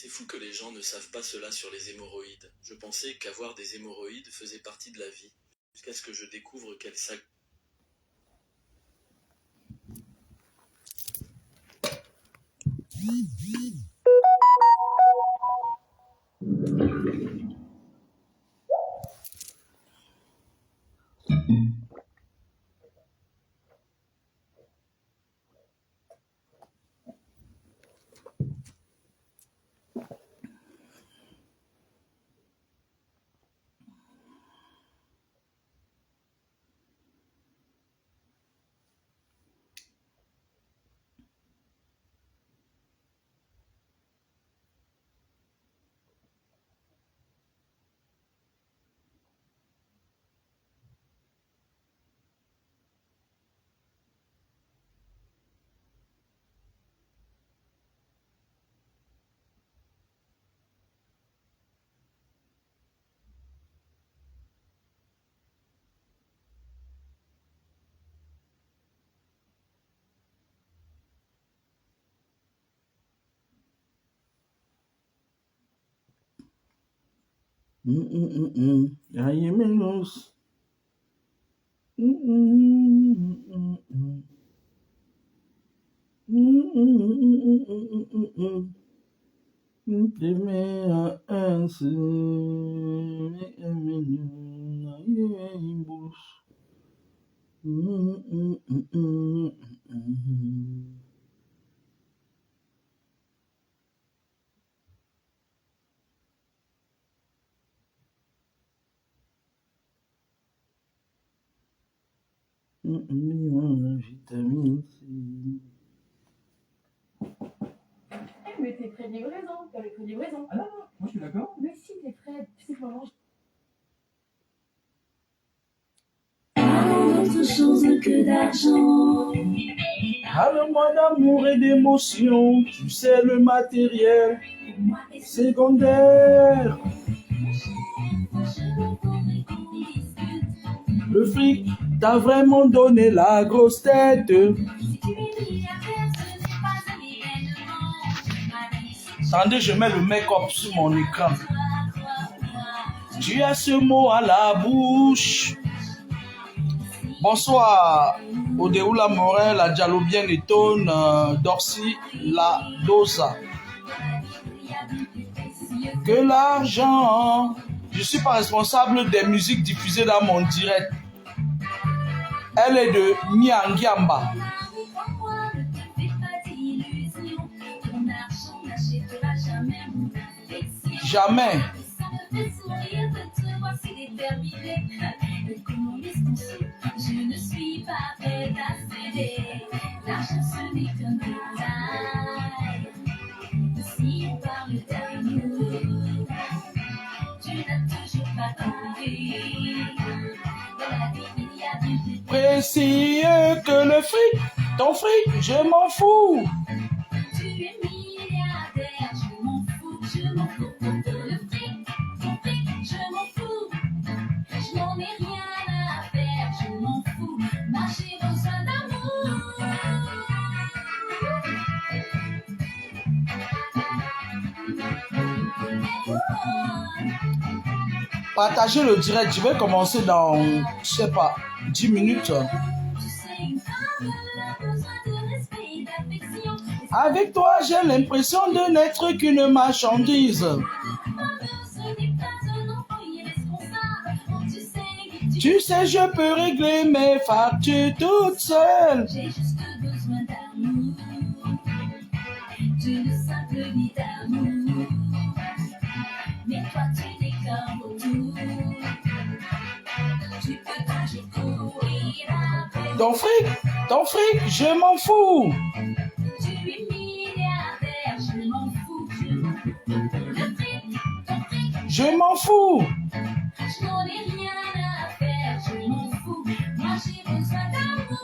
C'est fou que les gens ne savent pas cela sur les hémorroïdes. Je pensais qu'avoir des hémorroïdes faisait partie de la vie, jusqu'à ce que je découvre qu'elles s'aggravent. Ay, menos. Vitamine C. Mais tes frais de livraison, t'as les frais de livraison. Ah non, moi je suis d'accord. Mais si, tes frais, tu sais que maman... Autre chose que d'argent. Parle-moi d'amour et d'émotion, tu sais le matériel secondaire. Le fric t'a vraiment donné la grosse tête. Attendez, je mets le make-up sur mon écran. Tu as ce mot à la bouche. Bonsoir, Odeoula Morin, la Diallo bien étonne, Dorcy, la Dosa. Que l'argent. Je ne suis pas responsable des musiques diffusées dans mon direct. Elle est de Nyangiamba. Jamais. Je ne suis pas prête à céder. L'argent ce n'est qu'un détail. Si on parle d'amour, tu n'as toujours pas compris. Dans la vie, il y a du détail. Précieux que le fric, ton fric, je m'en fous. Tu es milliardaire, je m'en fous, je m'en fous. Le fric, ton fric, je m'en fous. Je n'en ai rien à faire, je m'en fous. Ma j'ai besoin d'amour. Partagez le direct, je vais commencer dans, je sais pas, 10 minutes. Tu sais, une femme a besoin de respect et d'affection. Avec toi, j'ai l'impression de n'être qu'une marchandise. Ce n'est pas un enfant irresponsable. Oh, tu sais, Tu sais, je peux régler mes factures toute seule. j'ai juste besoin d'amour. D'une simple vie d'amour. Mais toi, tu n'es qu'un retour. Ton fric, je m'en fous. Tu es milliardaire, je m'en fous. Le fric, ton fric, Je m'en fous. je n'en ai rien à faire, je m'en fous. Moi j'ai besoin d'amour.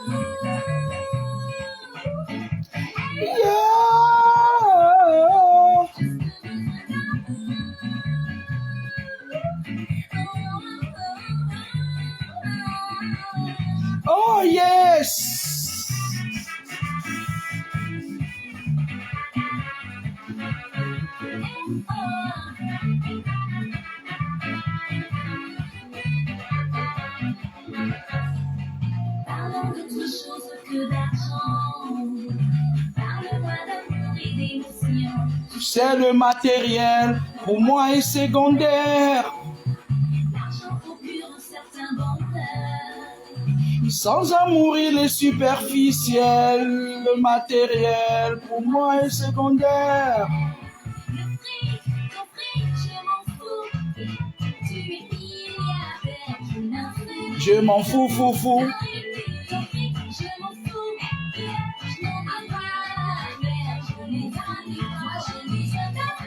Yeah. Juste besoin d'amour. Oh yes. Parlons d'autre chose que d'argent. Parle-moi d'amour et d'émotion. C'est le matériel, pour moi est secondaire. L'argent procure un certain bonheur. Sans amour, il est superficiel. Le matériel, pour moi est secondaire. Le fric, ton fric, je m'en fous. Tu es milliardaire, je m'en fous. Je m'en fous, fou, fou. Ton fric, je m'en fous. Je n'en ai pas à faire, je n'ai pas à dire. Moi, j'ai besoin d'amour.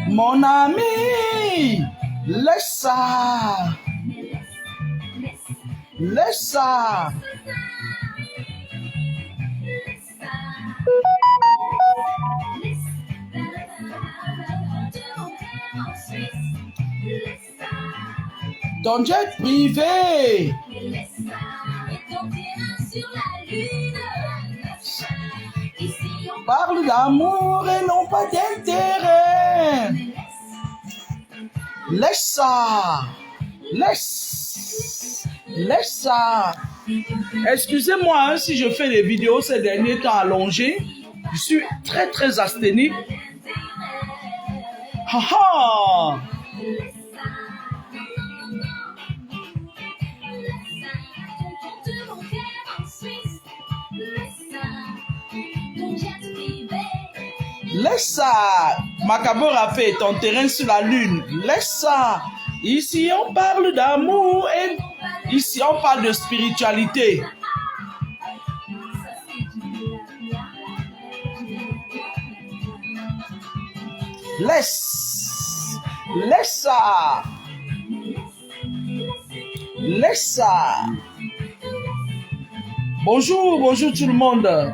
Mon ami, laisse ça. Laisse ça. Ton jet privé. Parle d'amour et non pas d'intérêt. Laisse ça. Laisse ça. Excusez-moi hein, si je fais des vidéos ces derniers temps allongées. Je suis très asthénique. Haha. Laisse ça. Macabre a fait ton terrain sur la lune. Laisse ça. Ici, on parle d'amour et ici, on parle de spiritualité. Laisse ça. Laisse ça. Bonjour tout le monde.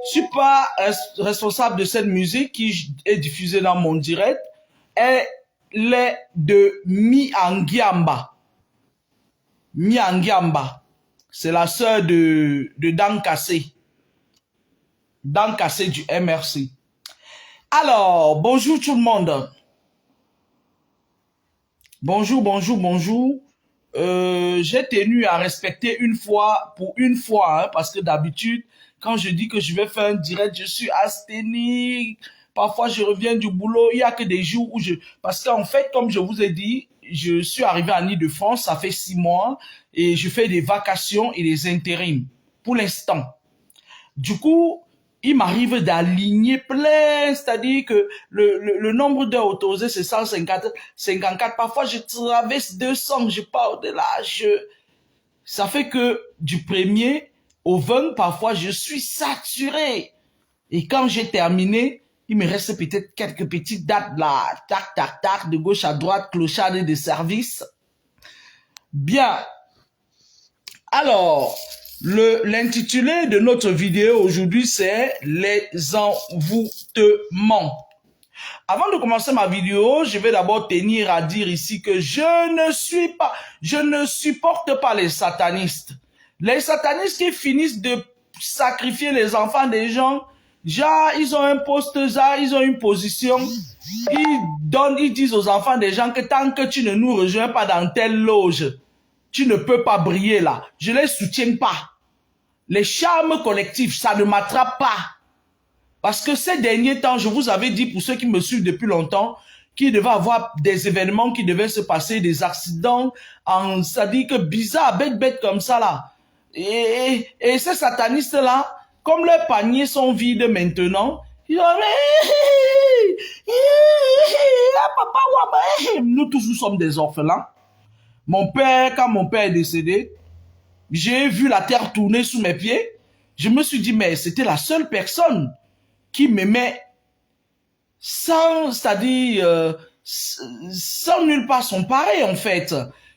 Je ne suis pas responsable de cette musique qui est diffusée dans mon direct. Elle est de Miangiamba. Miangiamba. C'est la sœur de Dan Kassé. Dan Kassé du MRC. Alors, bonjour tout le monde. Bonjour. J'ai tenu à respecter une fois, hein, parce que d'habitude, quand je dis que je vais faire un direct, je suis asthénique. Parfois, je reviens du boulot. Il n'y a que des jours où parce qu'en fait, comme je vous ai dit, je suis arrivé en Île-de-France, ça fait 6 mois, et je fais des vacations et des intérims, pour l'instant. Du coup, il m'arrive d'aligner plein, c'est-à-dire que le nombre d'heures autorisées, c'est 154. Parfois, je traverse 200, je pars de là. Ça fait que du 1er au 20, parfois, je suis saturé. Et quand j'ai terminé, il me reste peut-être quelques petites dates là. Tac, de gauche à droite, clochard de service. Bien. Alors, l'intitulé de notre vidéo aujourd'hui, c'est les envoûtements. Avant de commencer ma vidéo, je vais d'abord tenir à dire ici que je ne supporte pas les satanistes. Les satanistes qui finissent de sacrifier les enfants des gens, genre, ils ont un poste, genre, ils ont une position, ils disent aux enfants des gens que tant que tu ne nous rejoins pas dans telle loge, tu ne peux pas briller là. Je les soutiens pas. Les charmes collectifs, ça ne m'attrape pas. Parce que ces derniers temps, je vous avais dit, pour ceux qui me suivent depuis longtemps, qu'il devait avoir des événements qui devaient se passer, des accidents, ça dit que bizarre, bête comme ça là. Et ces satanistes-là, comme leurs paniers sont vides maintenant, ils ont papa, nous tous nous sommes des orphelins. Mon père, quand mon père est décédé, j'ai vu la terre tourner sous mes pieds. Je me suis dit, mais c'était la seule personne qui m'aimait sans, c'est-à-dire, sans nulle part son pareil, en fait.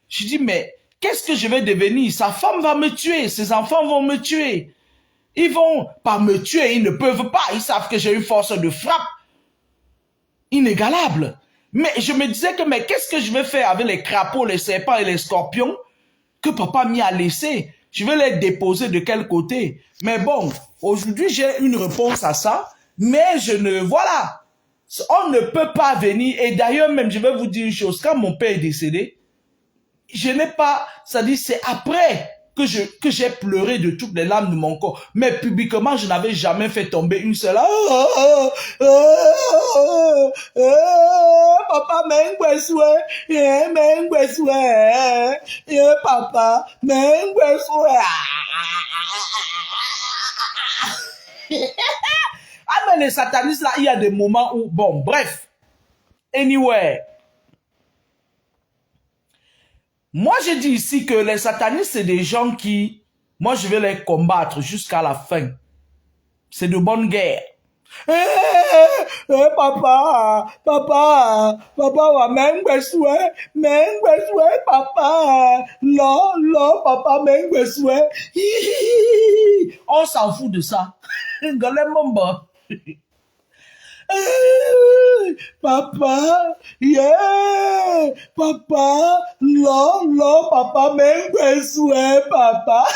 Je dis, mais qu'est-ce que je vais devenir? Sa femme va me tuer, ses enfants vont me tuer. Ils vont pas me tuer, ils ne peuvent pas. Ils savent que j'ai une force de frappe inégalable. Mais je me disais que, mais qu'est-ce que je vais faire avec les crapauds, les serpents et les scorpions que papa m'y a laissé? Je vais les déposer de quel côté? Mais bon, aujourd'hui, j'ai une réponse à ça. Mais je ne... Voilà. On ne peut pas venir. Et d'ailleurs, même, je vais vous dire une chose. Quand mon père est décédé, je n'ai pas... Ça dit, c'est après que j'ai pleuré de toutes les larmes de mon corps. Mais publiquement, je n'avais jamais fait tomber une seule. Papa, papa, ah, mais les satanistes là, il y a des moments où, bon, bref. Anyway. Moi, je dis ici que les satanistes, c'est des gens qui, moi, je vais les combattre jusqu'à la fin. C'est de bonne guerre. Papa, papa, on s'en fout de ça. Papa, yeah, papa, papa, papa.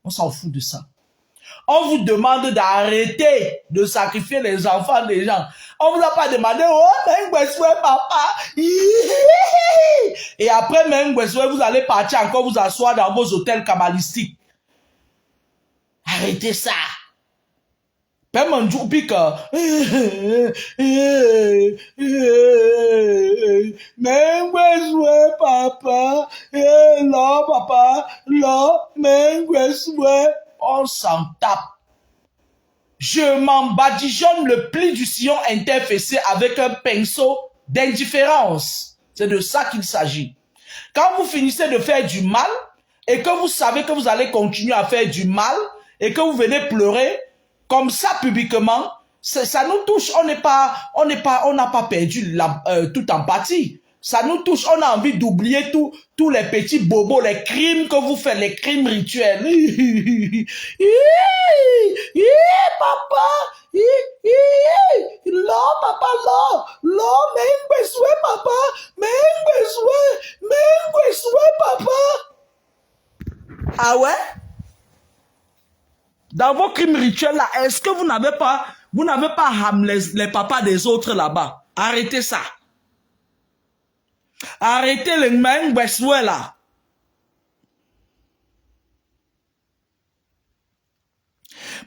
On s'en fout de ça. On vous demande d'arrêter de sacrifier les enfants des gens. On vous a pas demandé, papa. Et après, même, vous allez partir encore vous asseoir dans vos hôtels kabbalistiques. Arrêtez ça. Papa, on s'en tape. Je m'en badigeonne le pli du sillon interfacé avec un pinceau d'indifférence. C'est de ça qu'il s'agit. Quand vous finissez de faire du mal et que vous savez que vous allez continuer à faire du mal et que vous venez pleurer comme ça publiquement, ça nous touche. On n'a pas perdu toute empathie. Ça nous touche. On a envie d'oublier tous les petits bobos, les crimes que vous faites, les crimes rituels. Papa, non, papa, non, papa. Ah ouais? Dans vos crimes rituels là, est-ce que vous n'avez pas ham les papas des autres là-bas? Arrêtez ça. Arrêtez les mains là.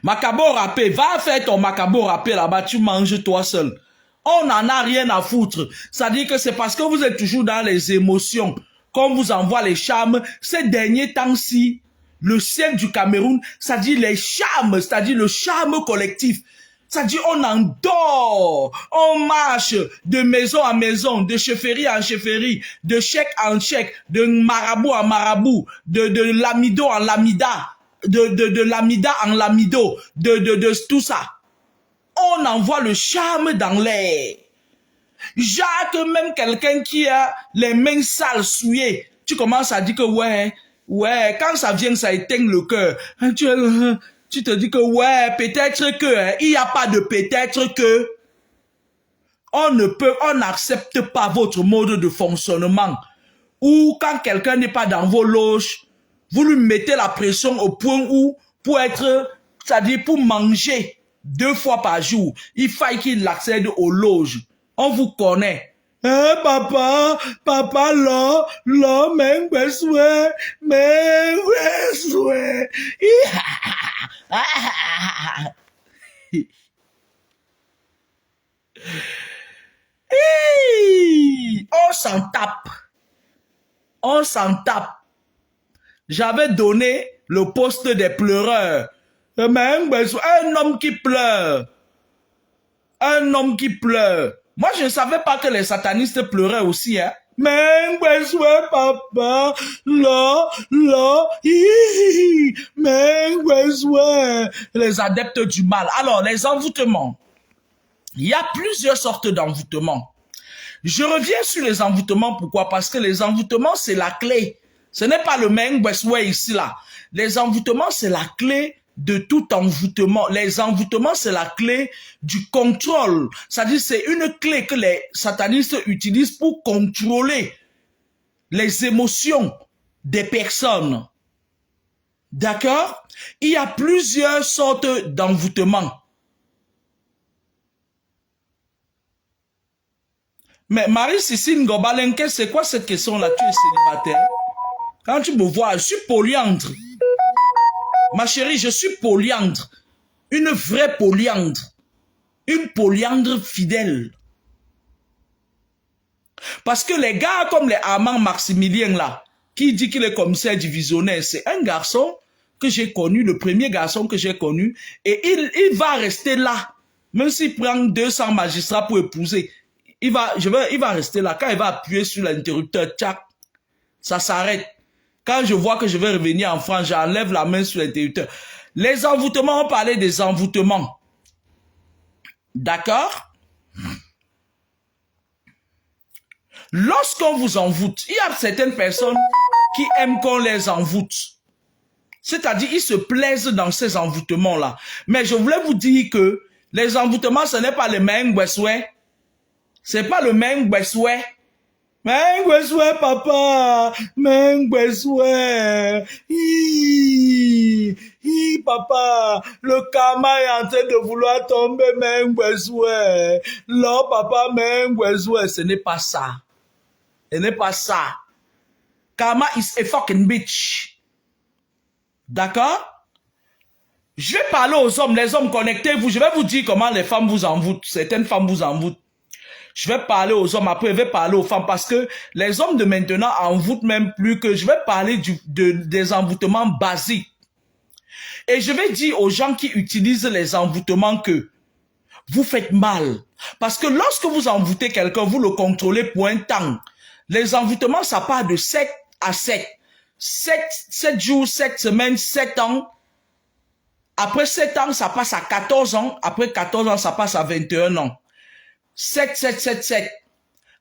Macabo râpé, va faire ton macabo râpé là-bas, tu manges toi seul. On n'en a rien à foutre. Ça dit que c'est parce que vous êtes toujours dans les émotions qu'on vous envoie les charmes. Ces derniers temps-ci, le siècle du Cameroun, ça dit les charmes, c'est-à-dire le charme collectif. Ça dit on endort, on marche de maison en maison, de chefferie en chefferie, de chèque en chèque, de marabout en marabout, de lamido en lamida, de lamida en lamido, de tout ça. On envoie le charme dans l'air. Jacques, même quelqu'un qui a les mains sales, souillées, tu commences à dire que ouais, quand ça vient, ça éteint le cœur. Tu te dis que ouais, peut-être que, il n'y a pas de peut-être que. On n'accepte pas votre mode de fonctionnement. Ou quand quelqu'un n'est pas dans vos loges, vous lui mettez la pression au point où, c'est-à-dire pour manger 2 fois par jour, il faut qu'il accède aux loges. On vous connaît. Papa, là, On s'en tape. On s'en tape. J'avais donné le poste des pleureurs. Mais un homme qui pleure. Un homme qui pleure. Moi, je ne savais pas que les satanistes pleuraient aussi, hein. Mais papa, là, mais les adeptes du mal. Alors, les envoûtements. Il y a plusieurs sortes d'envoûtements. Je reviens sur les envoûtements. Pourquoi? Parce que les envoûtements, c'est la clé. Ce n'est pas le Mengweswe ici, là. Les envoûtements, c'est la clé de tout envoûtement. Les envoûtements, c'est la clé du contrôle. C'est-à-dire, c'est une clé que les satanistes utilisent pour contrôler les émotions des personnes. D'accord? Il y a plusieurs sortes d'envoûtements. Mais Marie-Cécile Ngobalenke, c'est quoi cette question-là? Tu es célibataire? Quand tu me vois, je suis polyandre. Ma chérie, je suis polyandre. Une vraie polyandre. Une polyandre fidèle. Parce que les gars comme les Armand Maximilien là, qui dit qu'il est commissaire divisionnaire, c'est un garçon que j'ai connu, le premier garçon que j'ai connu, et il va rester là. Même s'il prend 200 magistrats pour épouser, il va rester là. Quand il va appuyer sur l'interrupteur, tchac, ça s'arrête. Quand je vois que je vais revenir en France, j'enlève la main sur l'interrupteur. Les envoûtements, on parlait des envoûtements. D'accord? Lorsqu'on vous envoûte, il y a certaines personnes qui aiment qu'on les envoûte. C'est-à-dire, ils se plaisent dans ces envoûtements-là. Mais je voulais vous dire que les envoûtements, ce n'est pas le Mengweswe. C'est pas le Mengweswe. Mengweswe, papa, Mengweswe, papa, le karma est en train de vouloir tomber, Mengweswe, là, papa, Mengweswe, ce n'est pas ça, ce n'est pas ça, karma is a fucking bitch, d'accord? Je vais parler aux hommes, les hommes, connectez-vous, je vais vous dire comment les femmes vous envoûtent, certaines femmes vous envoûtent. Je vais parler aux hommes, après je vais parler aux femmes, parce que les hommes de maintenant envoûtent même plus que je vais parler des envoûtements basiques. Et je vais dire aux gens qui utilisent les envoûtements que vous faites mal. Parce que lorsque vous envoûtez quelqu'un, vous le contrôlez pour un temps. Les envoûtements, ça part de 7 à 7. 7 jours, 7 semaines, 7 ans. Après 7 ans, ça passe à 14 ans. Après 14 ans, ça passe à 21 ans. 7, 7, 7, 7.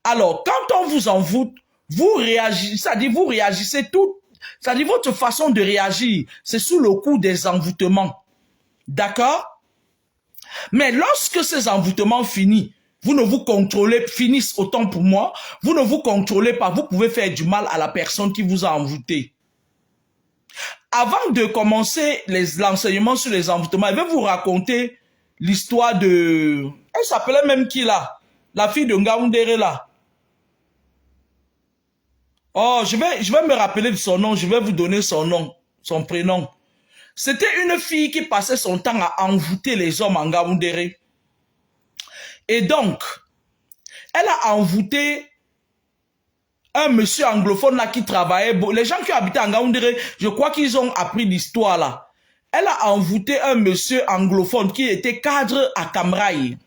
Alors, quand on vous envoûte, vous réagissez, c'est-à-dire vous réagissez tout, c'est-à-dire votre façon de réagir, c'est sous le coup des envoûtements. D'accord? Mais lorsque ces envoûtements finissent, vous ne vous contrôlez, finissent autant pour moi, vous ne vous contrôlez pas, vous pouvez faire du mal à la personne qui vous a envoûté. Avant de commencer l'enseignement sur les envoûtements, je vais vous raconter l'histoire de... Elle s'appelait même qui là? La fille de Ngaoundéré là. Oh, je vais me rappeler de son nom, je vais vous donner son nom, son prénom. C'était une fille qui passait son temps à envoûter les hommes en Ngaoundéré. Et donc, elle a envoûté un monsieur anglophone là qui travaillait. Les gens qui habitaient en Ngaoundéré, je crois qu'ils ont appris l'histoire là. Elle a envoûté un monsieur anglophone qui était cadre à Camraï.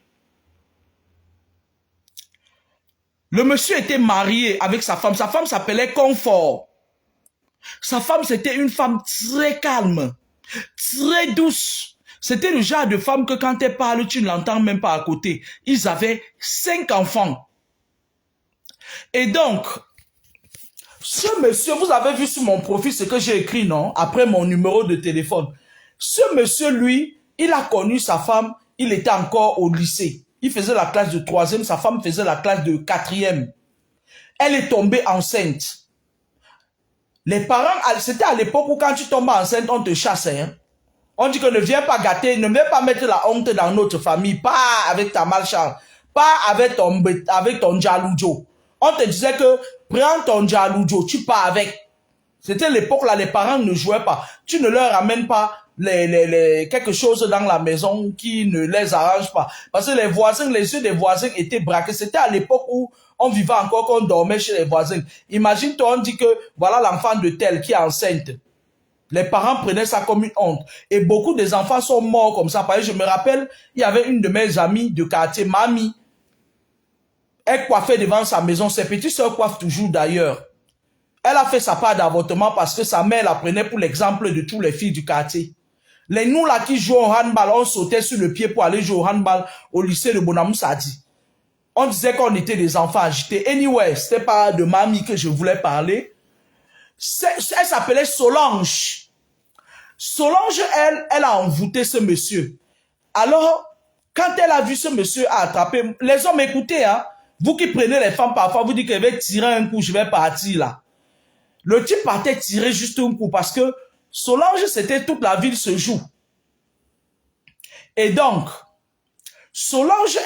Le monsieur était marié avec sa femme. Sa femme s'appelait Confort. Sa femme, c'était une femme très calme, très douce. C'était le genre de femme que quand elle parle, tu ne l'entends même pas à côté. Ils avaient 5 enfants. Et donc, ce monsieur, vous avez vu sur mon profil ce que j'ai écrit, non? Après mon numéro de téléphone. Ce monsieur, lui, il a connu sa femme, il était encore au lycée. Il faisait la classe de 3e, sa femme faisait la classe de 4e. Elle est tombée enceinte. Les parents, c'était à l'époque où quand tu tombes enceinte, on te chasse. Hein? On dit que ne viens pas gâter, ne viens pas mettre la honte dans notre famille, pas avec ta malchance, pas avec ton jaloujo. On te disait que prends ton jaloujo, tu pars avec. C'était l'époque là, les parents ne jouaient pas. Tu ne leur ramènes pas quelque chose dans la maison qui ne les arrange pas. Parce que les voisins, les yeux des voisins étaient braqués. C'était à l'époque où on vivait encore, qu'on dormait chez les voisins. Imagine-toi, on dit que voilà l'enfant de tel qui est enceinte. Les parents prenaient ça comme une honte. Et beaucoup des enfants sont morts comme ça. Par exemple, je me rappelle, il y avait une de mes amies de quartier, mamie. Elle coiffait devant sa maison. Ses petites soeurs coiffent toujours d'ailleurs. Elle a fait sa part d'avortement parce que sa mère la prenait pour l'exemple de tous les filles du quartier. Les nous là qui jouent au handball, on sautait sur le pied pour aller jouer au handball au lycée de Bonamoussadi. On disait qu'on était des enfants agités. Anyway, c'était pas de mamie que je voulais parler. Elle s'appelait Solange. Solange, elle a envoûté ce monsieur. Alors, quand elle a vu ce monsieur attraper, les hommes écoutez, hein, vous qui prenez les femmes parfois, vous dites que je vais tirer un coup, je vais partir là. Le type partait tirer juste un coup parce que Solange, c'était toute la ville se joue. Et donc, Solange,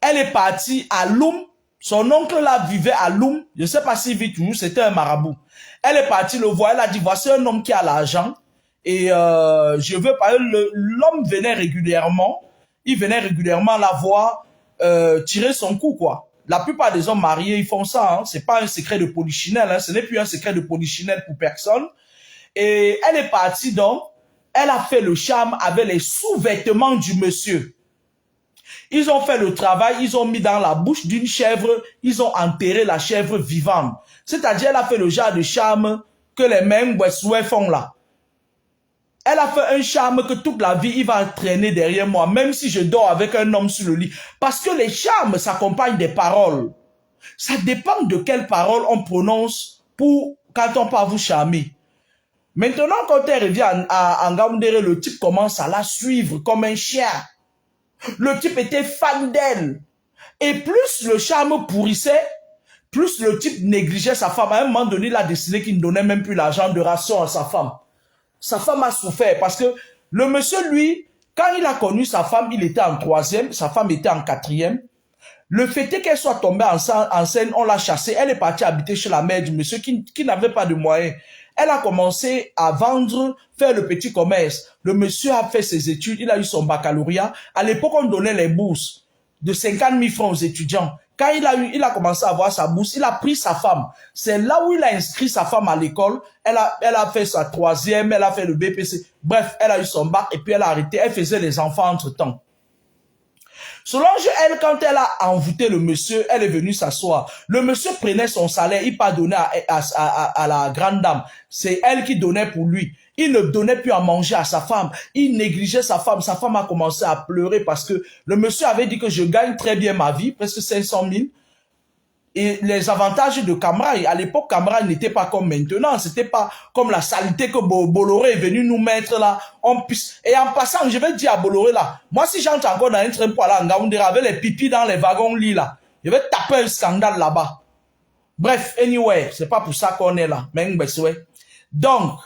elle est partie à Loum. Son oncle là vivait à Loum. Je ne sais pas s'il vit toujours, c'était un marabout. Elle est partie le voir, elle a dit, voici un homme qui a l'argent. Et je veux parler, l'homme venait régulièrement. Il venait régulièrement la voir tirer son coup, quoi. La plupart des hommes mariés, ils font ça. Hein. C'est pas un secret de polichinelle. Hein. Ce n'est plus un secret de polichinelle pour personne. Et elle est partie donc. Elle a fait le charme avec les sous-vêtements du monsieur. Ils ont fait le travail. Ils ont mis dans la bouche d'une chèvre. Ils ont enterré la chèvre vivante. C'est-à-dire, elle a fait le genre de charme que les mêmes Westouais font là. Elle a fait un charme que toute la vie, il va traîner derrière moi, même si je dors avec un homme sur le lit. Parce que les charmes s'accompagnent des paroles. Ça dépend de quelles paroles on prononce pour quand on part vous charmer. Maintenant, quand elle revient en Ngaoundéré, le type commence à la suivre comme un chien. Le type était fan d'elle. Et plus le charme pourrissait, plus le type négligeait sa femme. À un moment donné, il a décidé qu'il ne donnait même plus l'argent de ration à sa femme. Sa femme a souffert parce que le monsieur, lui, quand il a connu sa femme, il était en 3e, sa femme était en 4e. Le fait est qu'elle soit tombée enceinte, on l'a chassée. Elle est partie habiter chez la mère du monsieur qui n'avait pas de moyens. Elle a commencé à vendre, faire le petit commerce. Le monsieur a fait ses études, il a eu son baccalauréat. À l'époque, on donnait les bourses de 50 000 francs aux étudiants. Quand il a commencé à avoir sa bourse, il a pris sa femme. C'est là où il a inscrit sa femme à l'école. Elle a fait sa 3e, elle a fait le BPC. Bref, elle a eu son bac et puis elle a arrêté. Elle faisait les enfants entre-temps. Solange, elle, quand elle a envoûté le monsieur, elle est venue s'asseoir. Le monsieur prenait son salaire, il pas donné à la grande dame. C'est elle qui donnait pour lui. Il ne donnait plus à manger à sa femme. Il négligeait sa femme. Sa femme a commencé à pleurer parce que le monsieur avait dit que je gagne très bien ma vie, presque 500 000. Et les avantages de Camrail, à l'époque, Camrail n'était pas comme maintenant. C'était pas comme la saleté que Bolloré est venu nous mettre là. Et en passant, je vais dire à Bolloré là, moi si j'entre encore dans un train pour aller en Ngaoundéré avec les pipis dans les wagons lits là, je vais taper un scandale là-bas. Bref, anyway, c'est pas pour ça qu'on est là. Donc,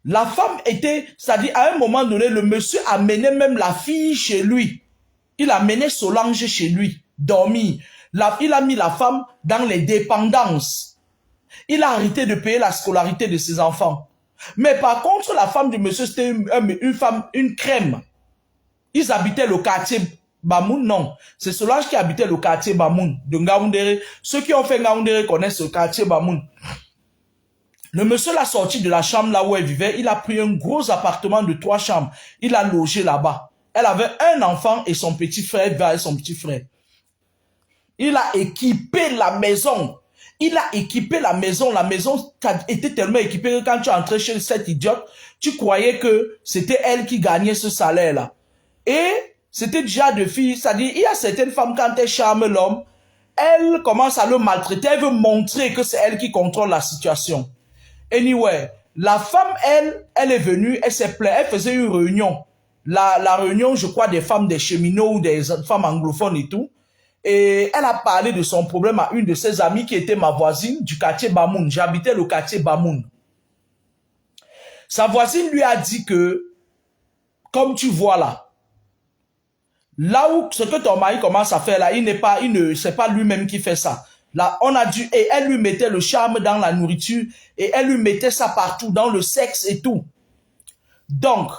la femme était, c'est-à-dire à un moment donné, le monsieur amenait même la fille chez lui. Il amenait Solange chez lui, dormir. Il a mis la femme dans les dépendances. Il a arrêté de payer la scolarité de ses enfants. Mais par contre, la femme du monsieur, c'était une femme, une crème. Ils habitaient le quartier Bamoun, non. C'est Solange qui habitait le quartier Bamoun de Ngaoundéré. Ceux qui ont fait Ngaoundéré connaissent le quartier Bamoun. Le monsieur l'a sorti de la chambre là où elle vivait. Il a pris un gros appartement de 3 chambres. Il a logé là-bas. Elle avait un enfant et son petit frère, vers son petit frère. Il a équipé la maison. Il a équipé la maison. La maison était tellement équipée que quand tu entrais chez cette idiote, tu croyais que c'était elle qui gagnait ce salaire-là. Et c'était déjà de filles. C'est-à-dire, il y a certaines femmes, quand elles charment l'homme, elles commencent à le maltraiter. Elle veut montrer que c'est elle qui contrôle la situation. Anyway, la femme, elle est venue, elle s'est plainte, elle faisait une réunion. La réunion, je crois, des femmes des cheminots ou des femmes anglophones et tout. Et elle a parlé de son problème à une de ses amies qui était ma voisine du quartier Bamoun. J'habitais le quartier Bamoun. Sa voisine lui a dit que, comme tu vois là où ce que ton mari commence à faire là, c'est pas lui-même qui fait ça. Là, on a dû, et elle lui mettait le charme dans la nourriture, et elle lui mettait ça partout, dans le sexe et tout. Donc,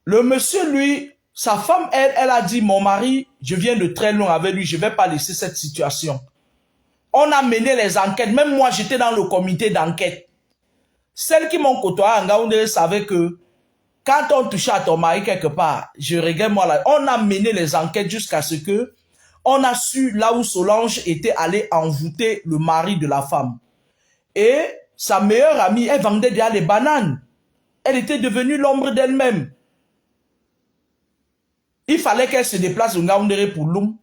le monsieur, lui, sa femme, elle a dit, mon mari, je viens de très loin avec lui, je ne vais pas laisser cette situation. On a mené les enquêtes, même moi, j'étais dans le comité d'enquête. Celles qui m'ont côtoyé en Gaoundéré savaient que quand on touchait à ton mari quelque part, je regarde moi là, on a mené les enquêtes jusqu'à ce que on a su là où Solange était allée envoûter le mari de la femme. Et sa meilleure amie, elle vendait déjà les bananes. Elle était devenue l'ombre d'elle-même. Il fallait qu'elle se déplace au Ngaoundéré pour Loum.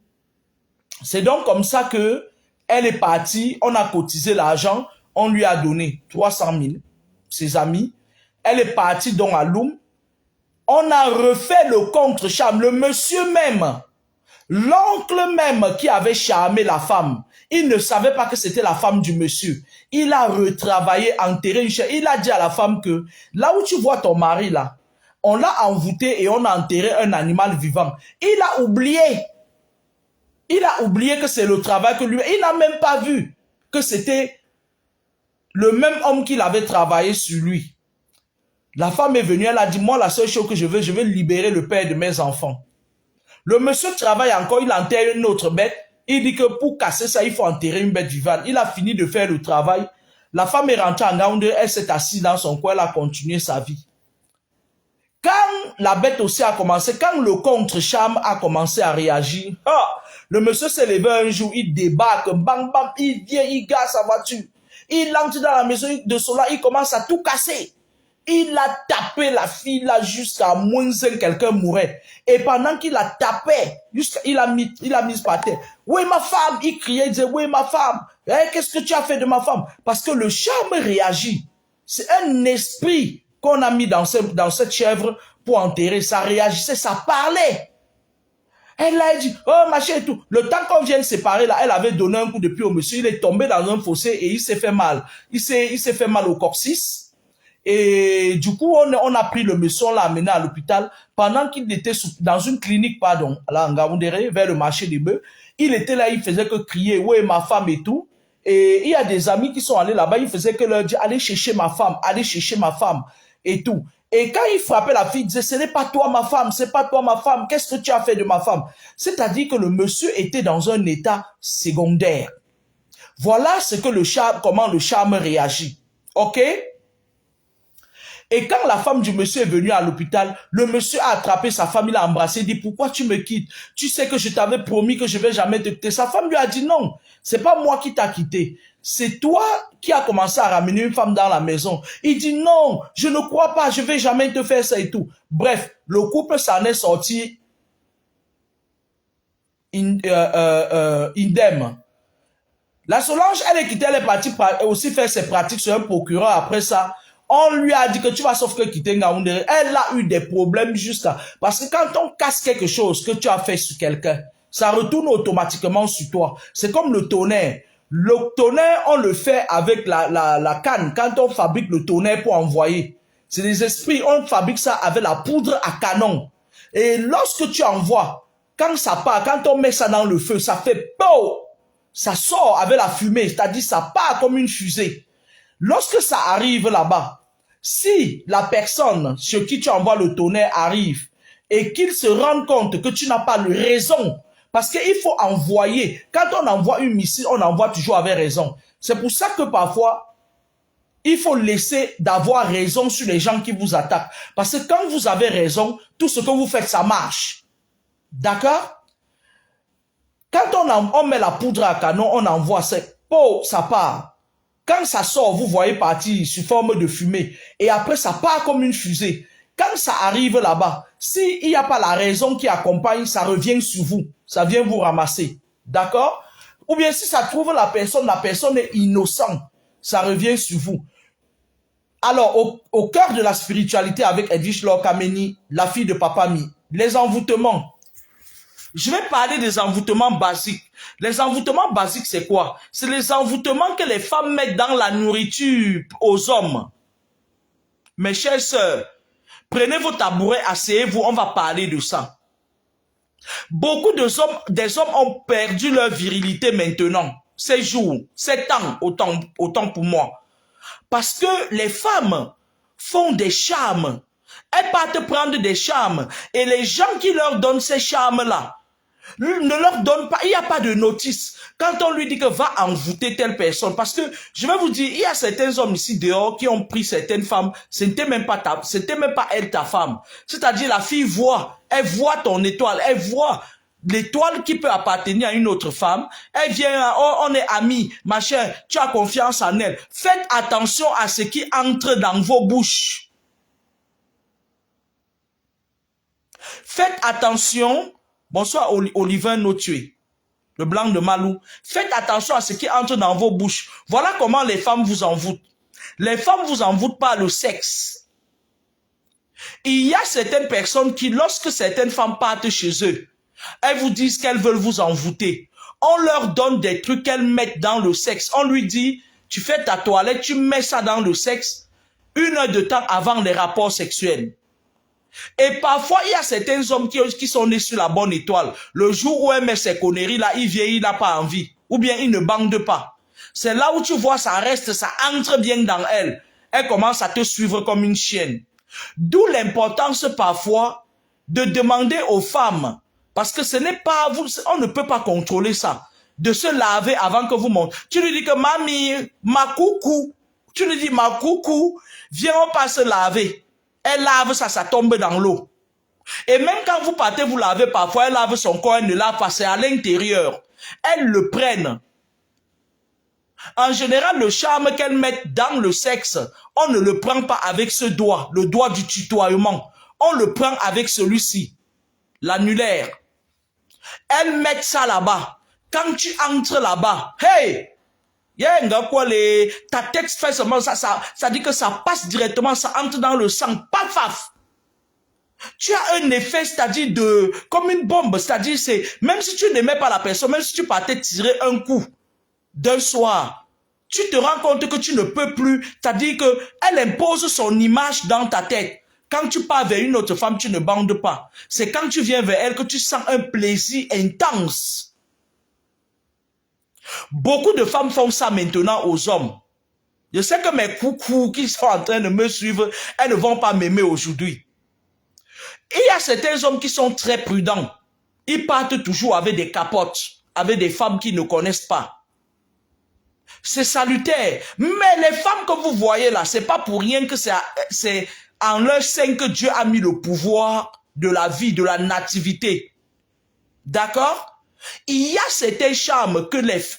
C'est donc comme ça que elle est partie, on a cotisé l'argent, on lui a donné 300 000, ses amis. Elle est partie donc à Loum. On a refait le contre-charme, le monsieur même. L'oncle même qui avait charmé la femme, il ne savait pas que c'était la femme du monsieur. Il a retravaillé, enterré une chair. Il a dit à la femme que là où tu vois ton mari là, on l'a envoûté et on a enterré un animal vivant. Il a oublié. Il a oublié que c'est le travail que lui... Il n'a même pas vu que c'était le même homme qui avait travaillé sur lui. La femme est venue, elle a dit, moi la seule chose que je veux libérer le père de mes enfants. Le monsieur travaille encore, il enterre une autre bête. Il dit que pour casser ça, il faut enterrer une bête vivante. Il a fini de faire le travail. La femme est rentrée en Gaoundé, elle s'est assise dans son coin, elle a continué sa vie. Quand la bête aussi a commencé, quand le contre-charme a commencé à réagir, le monsieur s'est levé un jour, il débarque, bang bang, il vient, il gare sa voiture. Il entre dans la maison de Sola, il commence à tout casser. Il a tapé la fille là jusqu'à moins 5, quelqu'un mourait. Et pendant qu'il la tapait, il a mis par terre. Oui, ma femme, il criait, il disait, oui, ma femme. Qu'est-ce que tu as fait de ma femme? Parce que le charme réagit. C'est un esprit qu'on a mis dans cette chèvre pour enterrer. Ça réagissait, ça parlait. Elle a dit, oh, machin et tout. Le temps qu'on vient de séparer là, elle avait donné un coup de pied au monsieur. Il est tombé dans un fossé et il s'est fait mal. Il s'est fait mal au coccyx. Et du coup, on a pris le monsieur, on l'a amené à l'hôpital pendant qu'il était dans une clinique, pardon, là, en Gaoundéré, vers le marché des bœufs. Il était là, il faisait que crier, ouais, ma femme et tout. Et il y a des amis qui sont allés là-bas, il faisait que leur dire, allez chercher ma femme et tout. Et quand il frappait la fille, il disait, ce n'est pas toi ma femme, c'est pas toi ma femme, qu'est-ce que tu as fait de ma femme? C'est-à-dire que le monsieur était dans un état secondaire. Voilà ce que comment le charme réagit. Ok? Et quand la femme du monsieur est venue à l'hôpital, le monsieur a attrapé sa femme, il l'a embrassé, il dit, pourquoi tu me quittes? Tu sais que je t'avais promis que je vais jamais te quitter. Sa femme lui a dit, non, c'est pas moi qui t'a quitté. C'est toi qui as commencé à ramener une femme dans la maison. Il dit, non, je ne crois pas, je vais jamais te faire ça et tout. Bref, le couple s'en est sorti indemne. La Solange, elle est quittée, elle est partie aussi faire ses pratiques sur un procureur après ça. On lui a dit que tu vas sauf que quitter Ngaoundéré. Elle a eu des problèmes jusqu'à... Parce que quand on casse quelque chose que tu as fait sur quelqu'un, ça retourne automatiquement sur toi. C'est comme le tonnerre. Le tonnerre, on le fait avec la canne. Quand on fabrique le tonnerre pour envoyer, c'est des esprits. On fabrique ça avec la poudre à canon. Et lorsque tu envoies, quand ça part, quand on met ça dans le feu, ça fait POW! Ça sort avec la fumée, c'est-à-dire ça part comme une fusée. Lorsque ça arrive là-bas, si la personne sur qui tu envoies le tonnerre arrive et qu'il se rende compte que tu n'as pas de raison, parce qu'il faut envoyer, quand on envoie une missile, on envoie toujours avec raison. C'est pour ça que parfois, il faut laisser d'avoir raison sur les gens qui vous attaquent. Parce que quand vous avez raison, tout ce que vous faites, ça marche. D'accord? Quand on met la poudre à canon, on envoie, ça part. Quand ça sort, vous voyez partir sous forme de fumée. Et après, ça part comme une fusée. Quand ça arrive là-bas, s'il n'y a pas la raison qui accompagne, ça revient sur vous. Ça vient vous ramasser. D'accord? Ou bien si ça trouve la personne est innocente. Ça revient sur vous. Alors, au cœur de la spiritualité avec Edwige Lorkameni, la fille de Papa Mi, les envoûtements. Je vais parler des envoûtements basiques. Les envoûtements basiques, c'est quoi? C'est les envoûtements que les femmes mettent dans la nourriture aux hommes. Mes chères sœurs, prenez vos tabourets, asseyez-vous, on va parler de ça. Beaucoup des hommes ont perdu leur virilité maintenant, ces jours, ces temps, autant pour moi. Parce que les femmes font des charmes. Elles partent prendre des charmes. Et les gens qui leur donnent ces charmes-là, ne leur donnent pas, il n'y a pas de notice. Quand on lui dit que va envoûter telle personne, parce que je vais vous dire, il y a certains hommes ici dehors qui ont pris certaines femmes, c'était même pas elle ta femme. C'est-à-dire la fille voit, elle voit ton étoile, elle voit l'étoile qui peut appartenir à une autre femme. Elle vient, oh, on est amis, ma chère, tu as confiance en elle. Faites attention à ce qui entre dans vos bouches. Faites attention. Bonsoir Oliver Notué, le blanc de Malou. Faites attention à ce qui entre dans vos bouches. Voilà comment les femmes vous envoûtent. Les femmes vous envoûtent par le sexe. Il y a certaines personnes qui, lorsque certaines femmes partent chez eux, elles vous disent qu'elles veulent vous envoûter. On leur donne des trucs qu'elles mettent dans le sexe. On lui dit, tu fais ta toilette, tu mets ça dans le sexe 1 heure de temps avant les rapports sexuels. Et parfois, il y a certains hommes qui sont nés sur la bonne étoile. Le jour où elle met ses conneries là, il vieillit, il n'a pas envie. Ou bien il ne bande pas. C'est là où tu vois, ça reste, ça entre bien dans elle. Elle commence à te suivre comme une chienne. D'où l'importance parfois de demander aux femmes, parce que ce n'est pas vous, on ne peut pas contrôler ça, de se laver avant que vous montez. Tu lui dis que mamie, ma coucou, tu lui dis ma coucou, viens on passe se laver. Elle lave ça, ça tombe dans l'eau. Et même quand vous partez vous laver, parfois elle lave son corps, elle ne lave pas, c'est à l'intérieur. Elles le prennent. En général, le charme qu'elles mettent dans le sexe, on ne le prend pas avec ce doigt, le doigt du tutoiement. On le prend avec celui-ci, l'annulaire. Elles mettent ça là-bas. Quand tu entres là-bas, hey! Ta tête fait seulement ça dit que ça passe directement, ça entre dans le sang, paf, paf. Tu as un effet, c'est-à-dire comme une bombe, c'est-à-dire même si tu n'aimais pas la personne, même si tu partais tirer un coup d'un soir, tu te rends compte que tu ne peux plus, c'est-à-dire que elle impose son image dans ta tête. Quand tu pars vers une autre femme, tu ne bandes pas. C'est quand tu viens vers elle que tu sens un plaisir intense. Beaucoup de femmes font ça maintenant aux hommes. Je sais que mes coucous qui sont en train de me suivre, elles ne vont pas m'aimer aujourd'hui. Il y a certains hommes qui sont très prudents. Ils partent toujours avec des capotes, avec des femmes qu'ils ne connaissent pas. C'est salutaire. Mais les femmes que vous voyez là, c'est pas pour rien que c'est en leur sein que Dieu a mis le pouvoir de la vie, de la nativité. D'accord? Il y a certains charmes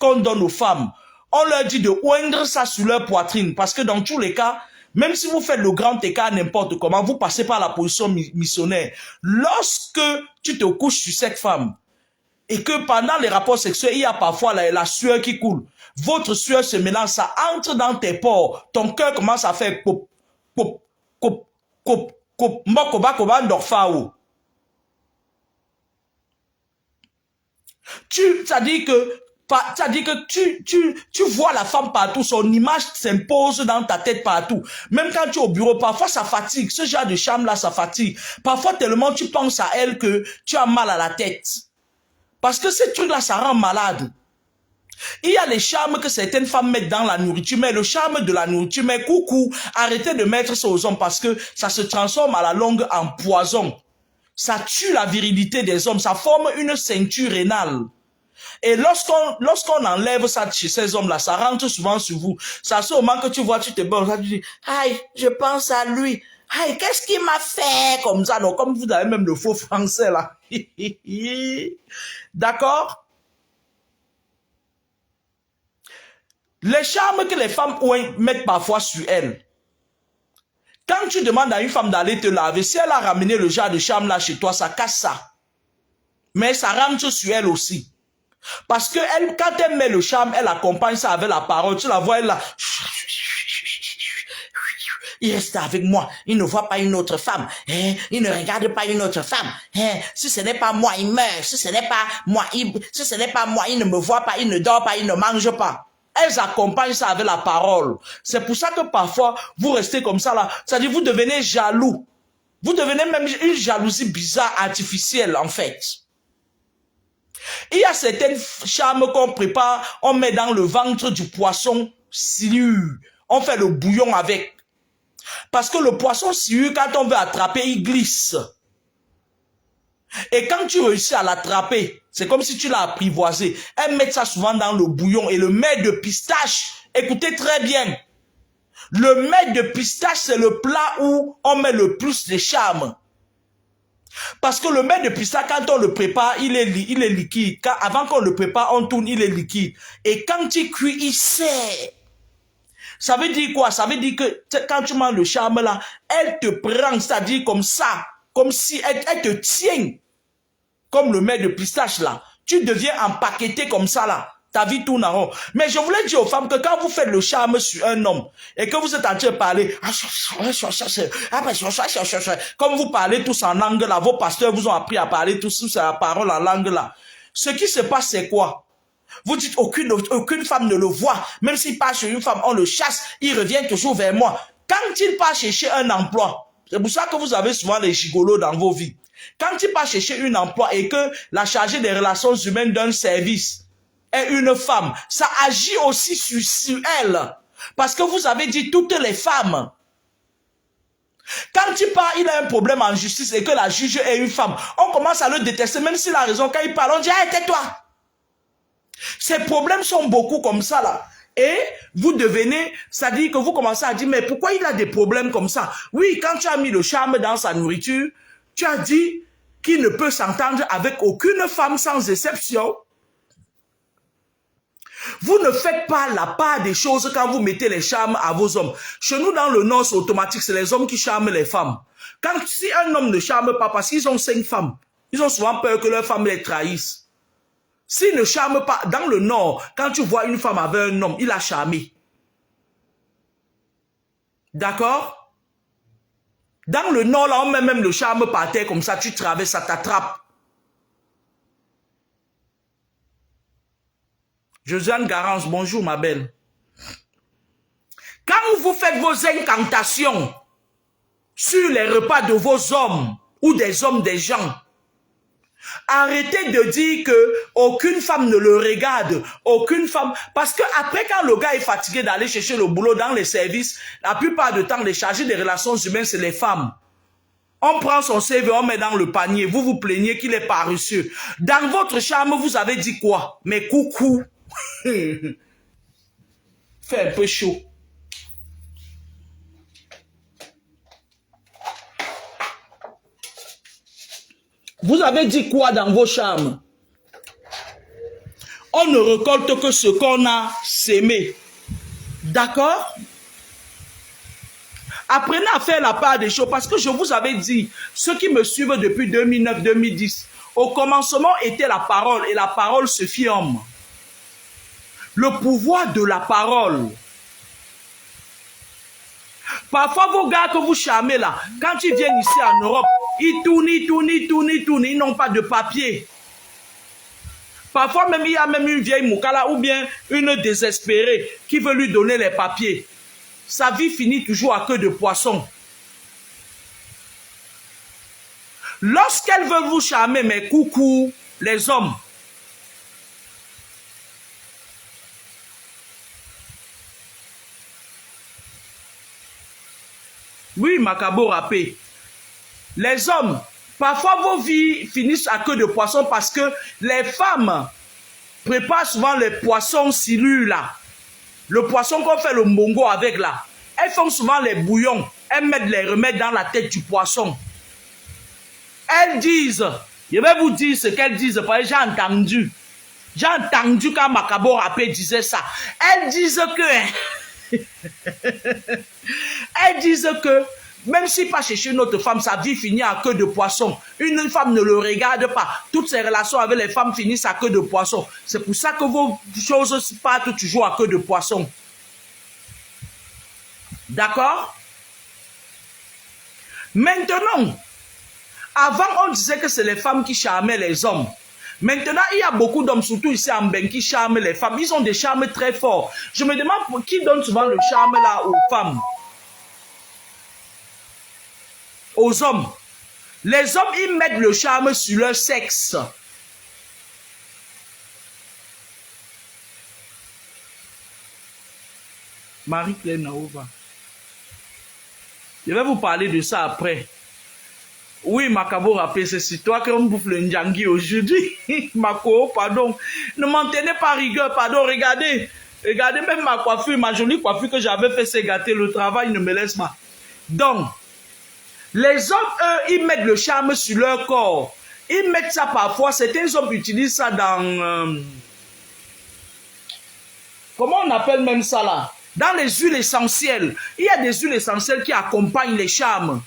qu'on donne aux femmes. On leur dit de oindre ça sur leur poitrine. Parce que dans tous les cas, même si vous faites le grand écart n'importe comment, vous passez par la position missionnaire. Lorsque tu te couches sur cette femme, et que pendant les rapports sexuels, il y a parfois la sueur qui coule. Votre sueur se mélange, ça entre dans tes pores. Ton cœur commence à faire pop, pop, pop, pop, pop, mokoba, ndorfao. C'est-à-dire que tu vois la femme partout, son image s'impose dans ta tête partout. Même quand tu es au bureau, parfois ça fatigue. Ce genre de charme-là, ça fatigue. Parfois tellement tu penses à elle que tu as mal à la tête. Parce que ces trucs-là, ça rend malade. Il y a les charmes que certaines femmes mettent dans la nourriture, mais le charme de la nourriture, mais coucou, arrêtez de mettre ça aux hommes parce que ça se transforme à la longue en poison. Ça tue la virilité des hommes, ça forme une ceinture rénale. Et lorsqu'on enlève ça chez ces hommes-là, ça rentre souvent sur vous. Ça se au moment que tu vois, tu te bats, tu dis, aïe, je pense à lui. Aïe, qu'est-ce qu'il m'a fait comme ça? Non, comme vous avez même le faux français là. D'accord? Les charmes que les femmes mettent parfois sur elles. Quand tu demandes à une femme d'aller te laver, si elle a ramené le genre de charme là chez toi, ça casse ça. Mais ça rentre sur elle aussi. Parce que quand elle met le charme, elle accompagne ça avec la parole. Tu la vois, elle là. Il reste avec moi. Il ne voit pas une autre femme. Il ne regarde pas une autre femme. Si ce n'est pas moi, il meurt. Si ce n'est pas moi, il ne me voit pas, il ne dort pas, il ne mange pas. Elles accompagnent ça avec la parole. C'est pour ça que parfois, vous restez comme ça là. C'est-à-dire, vous devenez jaloux. Vous devenez même une jalousie bizarre, artificielle en fait. Il y a certaines charmes qu'on prépare, on met dans le ventre du poisson silure. On fait le bouillon avec. Parce que le poisson silure, quand on veut attraper, il glisse. Et quand tu réussis à l'attraper, c'est comme si tu l'as apprivoisé. Elles mettent ça souvent dans le bouillon. Et le mets de pistache, écoutez très bien. Le mets de pistache, c'est le plat où on met le plus de charme. Parce que le mets de pistache, quand on le prépare, il est liquide. Avant qu'on le prépare, on tourne, il est liquide. Et quand il cuit, il sert. Ça veut dire quoi? Ça veut dire que quand tu manges le charme là, elle te prend, c'est-à-dire comme ça. Comme si elle te tient. Comme le mets de pistache là. Tu deviens empaqueté comme ça là. Ta vie tourne en rond. Mais je voulais dire aux femmes que quand vous faites le charme sur un homme et que vous êtes en train de parler, comme vous parlez tous en langue là, vos pasteurs vous ont appris à parler tous la parole en langue là. Ce qui se passe, c'est quoi? Vous dites aucune femme ne le voit. Même s'il part chez une femme, on le chasse, il revient toujours vers moi. Quand il part chercher un emploi, c'est pour ça que vous avez souvent les gigolos dans vos vies. Quand il part chercher un emploi et que la chargée des relations humaines d'un service est une femme, ça agit aussi sur elle. Parce que vous avez dit toutes les femmes. Quand il part, il a un problème en justice et que la juge est une femme. On commence à le détester, même s'il a raison. Quand il parle, on dit, hey, tais-toi. Ces problèmes sont beaucoup comme ça là. Et vous devenez, ça dit que vous commencez à dire, mais pourquoi il a des problèmes comme ça? Oui, quand tu as mis le charme dans sa nourriture, tu as dit qu'il ne peut s'entendre avec aucune femme sans exception. Vous ne faites pas la part des choses quand vous mettez les charmes à vos hommes. Chez nous, dans le Nord, c'est automatique, c'est les hommes qui charment les femmes. Si un homme ne charme pas, parce qu'ils ont 5 femmes, ils ont souvent peur que leur femme les trahisse. S'il ne charme pas, dans le Nord, quand tu vois une femme avec un homme, il a charmé. D'accord? Dans le Nord, là, on met même le charme par terre comme ça, tu traverses, ça t'attrape. Josiane Garance, bonjour ma belle. Quand vous faites vos incantations sur les repas de vos hommes ou des hommes des gens, arrêtez de dire que aucune femme ne le regarde, aucune femme, parce que après quand le gars est fatigué d'aller chercher le boulot dans les services, la plupart du temps les chargés des relations humaines c'est les femmes. On prend son CV, on met dans le panier, vous vous plaignez qu'il est paresseux. Dans votre chambre, vous avez dit quoi? Mais coucou. Fait un peu chaud. Vous avez dit quoi dans vos chambres? On ne récolte que ce qu'on a sémé. D'accord? Apprenez à faire la part des choses parce que je vous avais dit, ceux qui me suivent depuis 2009-2010, au commencement était la parole et la parole se fit homme. Le pouvoir de la parole. Parfois, vos gars que vous charmez là, quand ils viennent ici en Europe, ils tournent, ils n'ont pas de papier. Parfois même, il y a même une vieille moukala ou bien une désespérée qui veut lui donner les papiers. Sa vie finit toujours à queue de poisson. Lorsqu'elle veut vous charmer, mais coucou, les hommes, oui, Macabo Rappé. Les hommes, parfois vos vies finissent à queue de poisson parce que les femmes préparent souvent les poissons silures là. Le poisson qu'on fait le mongo avec là. Elles font souvent les bouillons. Elles mettent les remèdes dans la tête du poisson. Elles disent, je vais vous dire ce qu'elles disent parce que j'ai entendu. J'ai entendu quand Macabo Rappé disait ça. Elles disent que... Elles disent que même s'il pas chercher une autre femme, sa vie finit à queue de poisson. Une femme ne le regarde pas. Toutes ses relations avec les femmes finissent à queue de poisson. C'est pour ça que vos choses partent toujours à queue de poisson. D'accord? Maintenant, avant on disait que c'est les femmes qui charmaient les hommes. Maintenant, il y a beaucoup d'hommes, surtout ici en Ben, qui charment les femmes. Ils ont des charmes très forts. Je me demande pour qui donne souvent le charme là aux femmes. Aux hommes. Les hommes, ils mettent le charme sur leur sexe. Marie-Claire Naova. Je vais vous parler de ça après. Oui, Makabo rappelle, c'est toi qui me bouffe le Ndjangi aujourd'hui. Mako, pardon. Ne m'en tenez pas rigueur, pardon. Regardez. Regardez même ma coiffure, ma jolie coiffure que j'avais fait, c'est gâter. Le travail ne me laisse pas. Donc, les hommes, eux, ils mettent le charme sur leur corps. Ils mettent ça parfois. Certains hommes utilisent ça dans... comment on appelle même ça là? Dans les huiles essentielles. Il y a des huiles essentielles qui accompagnent les charmes.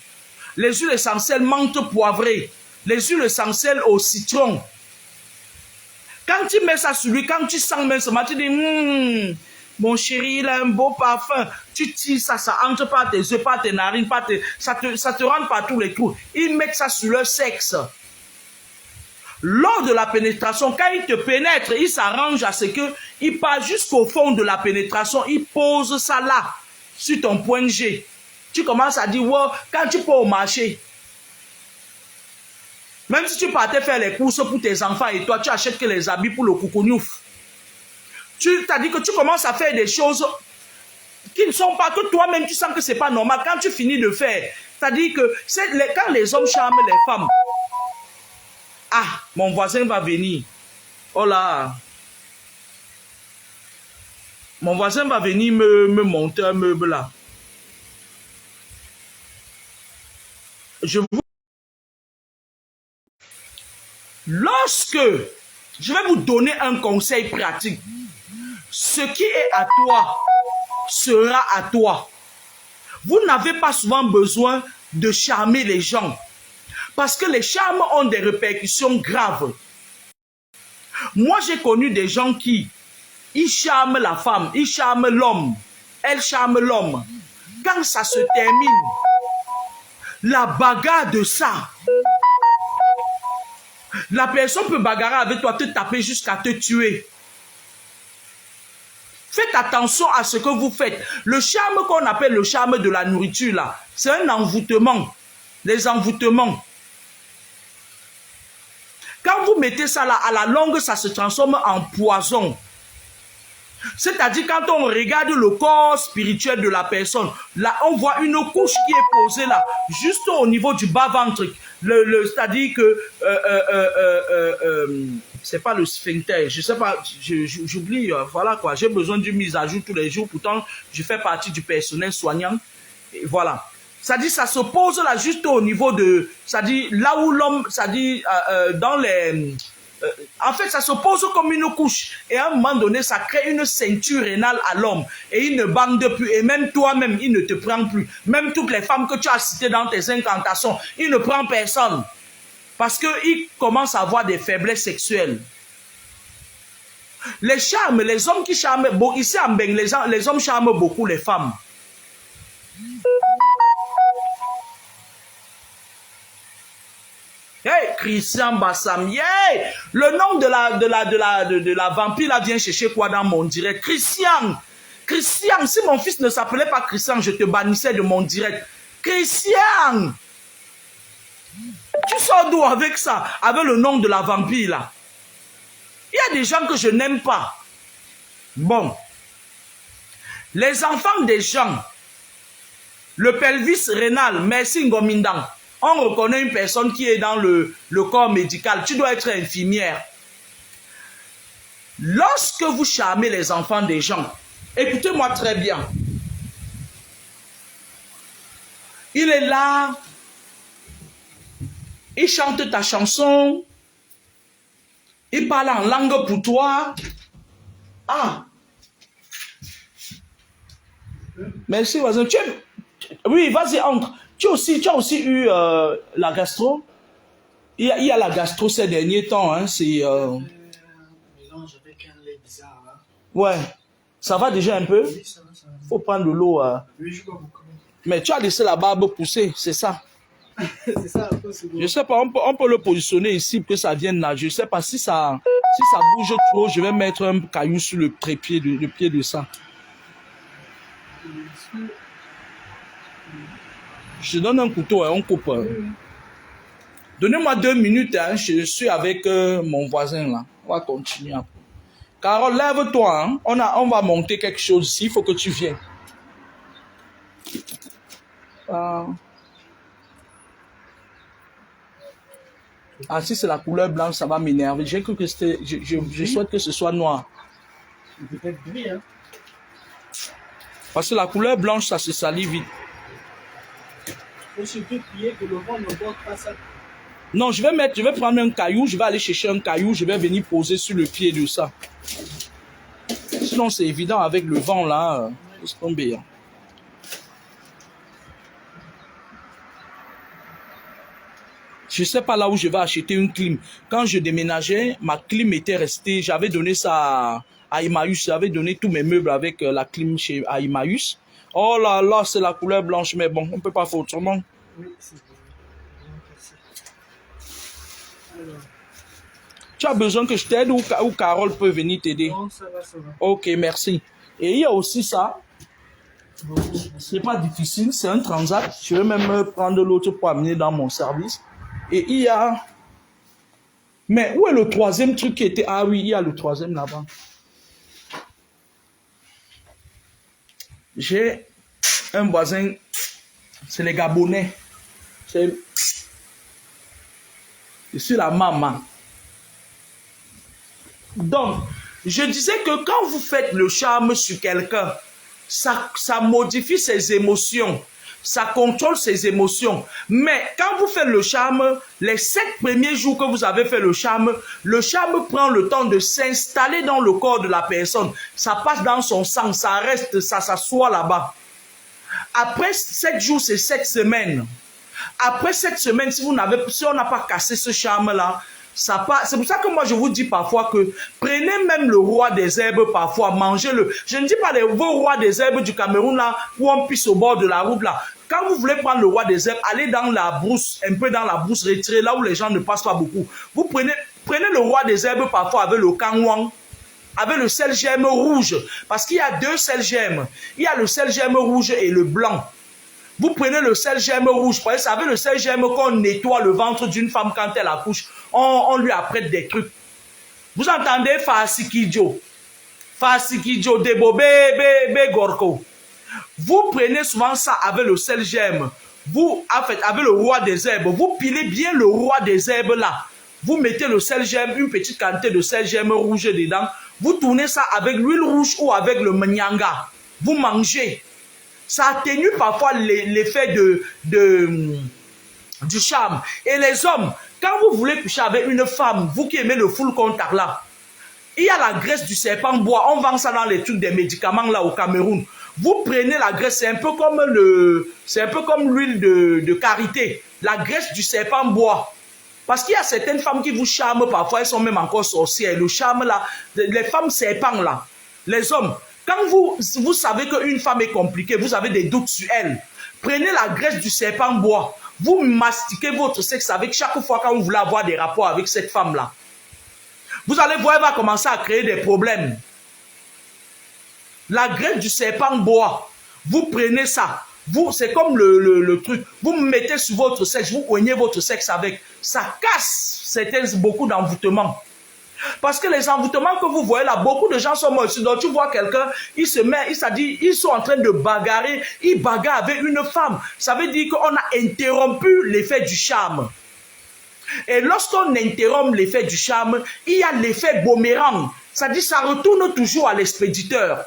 Les huiles essentielles menthe poivrée. Les huiles essentielles au citron. Quand tu mets ça sur lui, quand tu sens même ce matin, tu dis, mon chéri, il a un beau parfum. Tu tires ça, ça entre par tes yeux, par tes narines, ça te rentre par tous les trous. Ils mettent ça sur leur sexe. Lors de la pénétration, quand ils te pénètrent, ils s'arrangent à ce qu'ils passent jusqu'au fond de la pénétration. Ils posent ça là, sur ton point G. Tu commences à dire, wow, quand tu peux au marché, même si tu partais faire les courses pour tes enfants et toi, tu achètes que les habits pour le coucougnouf. Tu t'as dit que tu commences à faire des choses qui ne sont pas, que toi-même tu sens que c'est pas normal. Quand tu finis de faire, c'est-à-dire que quand les hommes charment les femmes, ah, mon voisin va venir. Oh là. Mon voisin va venir me monter un meuble là. Lorsque je vais vous donner un conseil pratique, ce qui est à toi sera à toi. Vous n'avez pas souvent besoin de charmer les gens. Parce que les charmes ont des répercussions graves. Moi, j'ai connu des gens ils charment la femme, ils charment l'homme, elle charme l'homme. Quand ça se termine, la bagarre de ça, la personne peut bagarrer avec toi, te taper jusqu'à te tuer. Faites attention à ce que vous faites. Le charme qu'on appelle le charme de la nourriture, là, c'est un envoûtement. Les envoûtements. Quand vous mettez ça là, à la longue, ça se transforme en poison. C'est-à-dire quand on regarde le corps spirituel de la personne, là on voit une couche qui est posée là, juste au niveau du bas-ventre. C'est-à-dire que c'est pas le sphincter, je sais pas, j'oublie, voilà quoi, j'ai besoin d'une mise à jour tous les jours, pourtant je fais partie du personnel soignant, et voilà. C'est-à-dire ça se pose là juste au niveau de, c'est-à-dire là où l'homme, c'est-à-dire dans les... en fait, ça se pose comme une couche. Et à un moment donné, ça crée une ceinture rénale à l'homme. Et il ne bande plus. Et même toi-même, il ne te prend plus. Même toutes les femmes que tu as citées dans tes incantations, il ne prend personne. Parce qu'il commence à avoir des faiblesses sexuelles. Les charmes, les hommes qui charment, bon, ici en Beng, les hommes charment beaucoup les femmes. Hey, Christian Bassam, yeah! Le nom de la vampire là vient chercher quoi dans mon direct? Christian, si mon fils ne s'appelait pas Christian, je te bannissais de mon direct. Christian! Tu sors d'où avec ça? Avec le nom de la vampire là? Il y a des gens que je n'aime pas. Bon. Les enfants des gens, le pelvis rénal, merci Ngomindang. On reconnaît une personne qui est dans le corps médical. Tu dois être infirmière. Lorsque vous charmez les enfants des gens, écoutez-moi très bien. Il est là. Il chante ta chanson. Il parle en langue pour toi. Ah. Merci, voisin. Oui, vas-y, entre. Tu as aussi eu la gastro? Il y a la gastro ces derniers temps. Hein, c'est... mélange avec un lait bizarre. Là. Ouais. Ça va déjà un peu? Oui, ça va. Faut prendre de l'eau. Oui, je crois beaucoup. Mais tu as laissé la barbe pousser, c'est ça? C'est ça, un peu. Je sais pas, on peut le positionner ici pour que ça vienne là. Je sais pas si ça bouge trop, je vais mettre un caillou sur le trépied, le pied de ça. Je donne un couteau, hein, on coupe. Hein. Donnez-moi 2 minutes, hein, je suis avec mon voisin là. On va continuer. Carole, lève-toi, hein. On va monter quelque chose ici, il faut que tu viennes. pas... Ah, si c'est la couleur blanche, ça va m'énerver. J'ai cru que c'était... Je souhaite que ce soit noir. Peut-être gris, hein. Parce que la couleur blanche, ça se salit vite. Il faut surtout prier que le vent ne borde pas ça. Non, je vais prendre un caillou, je vais aller chercher un caillou, je vais venir poser sur le pied de ça. Sinon, c'est évident avec le vent là, laisse tomber. Hein. Je ne sais pas là où je vais acheter une clim. Quand je déménageais, ma clim était restée, j'avais donné ça à Emmaüs, j'avais donné tous mes meubles avec la clim à Emmaüs. Oh là là, c'est la couleur blanche, mais bon, on ne peut pas faire autrement. Oui, c'est bon. Alors, Tu as besoin que je t'aide ou Carole peut venir t'aider? non, ça va, ça va. Ok, merci. Et il y a aussi ça. C'est pas difficile, c'est un transat. Je vais même prendre l'autre pour amener dans mon service. Et il y a... Mais où est le troisième truc qui était... Ah oui, il y a le troisième là-bas. J'ai un voisin, c'est les Gabonais. Je suis la maman. Donc, je disais que quand vous faites le charme sur quelqu'un, ça modifie ses émotions, ça contrôle ses émotions. Mais quand vous faites le charme, les 7 premiers jours que vous avez fait le charme prend le temps de s'installer dans le corps de la personne. Ça passe dans son sang, ça reste, ça s'assoit là-bas. Après 7 jours, c'est 7 semaines. Après 7 semaines, si on n'a pas cassé ce charme-là, ça part. C'est pour ça que moi je vous dis parfois que prenez même le roi des herbes parfois, mangez-le. Je ne dis pas vos rois des herbes du Cameroun là, où on pisse au bord de la route là. Quand vous voulez prendre le roi des herbes, allez dans la brousse, un peu dans la brousse retirée, là où les gens ne passent pas beaucoup. Vous prenez le roi des herbes parfois avec le kangwang, avec le sel gemme rouge, parce qu'il y a 2 sel gemmes. Il y a le sel gemme rouge et le blanc. Vous prenez le sel gemme rouge, vous savez le sel gemme qu'on nettoie le ventre d'une femme quand elle accouche, on lui apprête des trucs. Vous entendez Fasikidjo, Debo, Bébé Gorko. Vous prenez souvent ça avec le sel gemme. Vous, en fait, avec le roi des herbes, vous pilez bien le roi des herbes là. Vous mettez le sel gemme, une petite quantité de sel gemme rouge dedans. Vous tournez ça avec l'huile rouge ou avec le manyanga. Vous mangez. Ça atténue parfois l'effet du charme. Et les hommes, quand vous voulez coucher avec une femme, vous qui aimez le full contact là, il y a la graisse du serpent bois. On vend ça dans les trucs des médicaments là au Cameroun. Vous prenez la graisse, c'est un peu comme l'huile de karité. La graisse du serpent bois. Parce qu'il y a certaines femmes qui vous charment parfois, elles sont même encore sorcières. Le charme là, les femmes serpents là, les hommes. Quand vous savez qu'une femme est compliquée, vous avez des doutes sur elle, prenez la graisse du serpent bois, vous mastiquez votre sexe avec chaque fois quand vous voulez avoir des rapports avec cette femme-là. Vous allez voir, elle va commencer à créer des problèmes. La graisse du serpent bois, vous prenez ça, c'est comme le truc, vous mettez sur votre sexe, vous coignez votre sexe avec, ça casse beaucoup d'envoûtements. Parce que les envoûtements que vous voyez là, beaucoup de gens sont morts ici. Donc tu vois quelqu'un, il dit, ils sont en train de bagarrer, ils bagarrent avec une femme. Ça veut dire qu'on a interrompu l'effet du charme. Et lorsqu'on interrompt l'effet du charme, il y a l'effet boomerang. Ça dit, ça retourne toujours à l'expéditeur.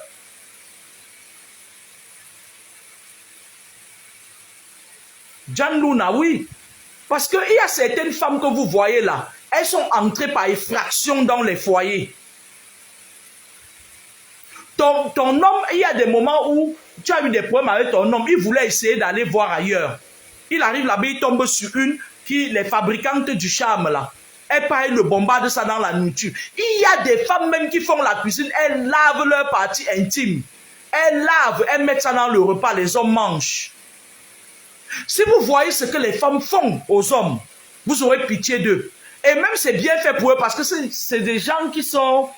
John Luna, oui. Parce qu'il y a certaines femmes que vous voyez là, elles sont entrées par effraction dans les foyers. Ton homme, il y a des moments où tu as eu des problèmes avec ton homme, il voulait essayer d'aller voir ailleurs. Il arrive là-bas, il tombe sur une les fabricantes du charme là. Elle part, le bombarde ça dans la nourriture. Il y a des femmes même qui font la cuisine, elles lavent leur partie intime. Elles lavent, elles mettent ça dans le repas, les hommes mangent. Si vous voyez ce que les femmes font aux hommes, vous aurez pitié d'eux. Et même c'est bien fait pour eux parce que c'est des gens qui sont...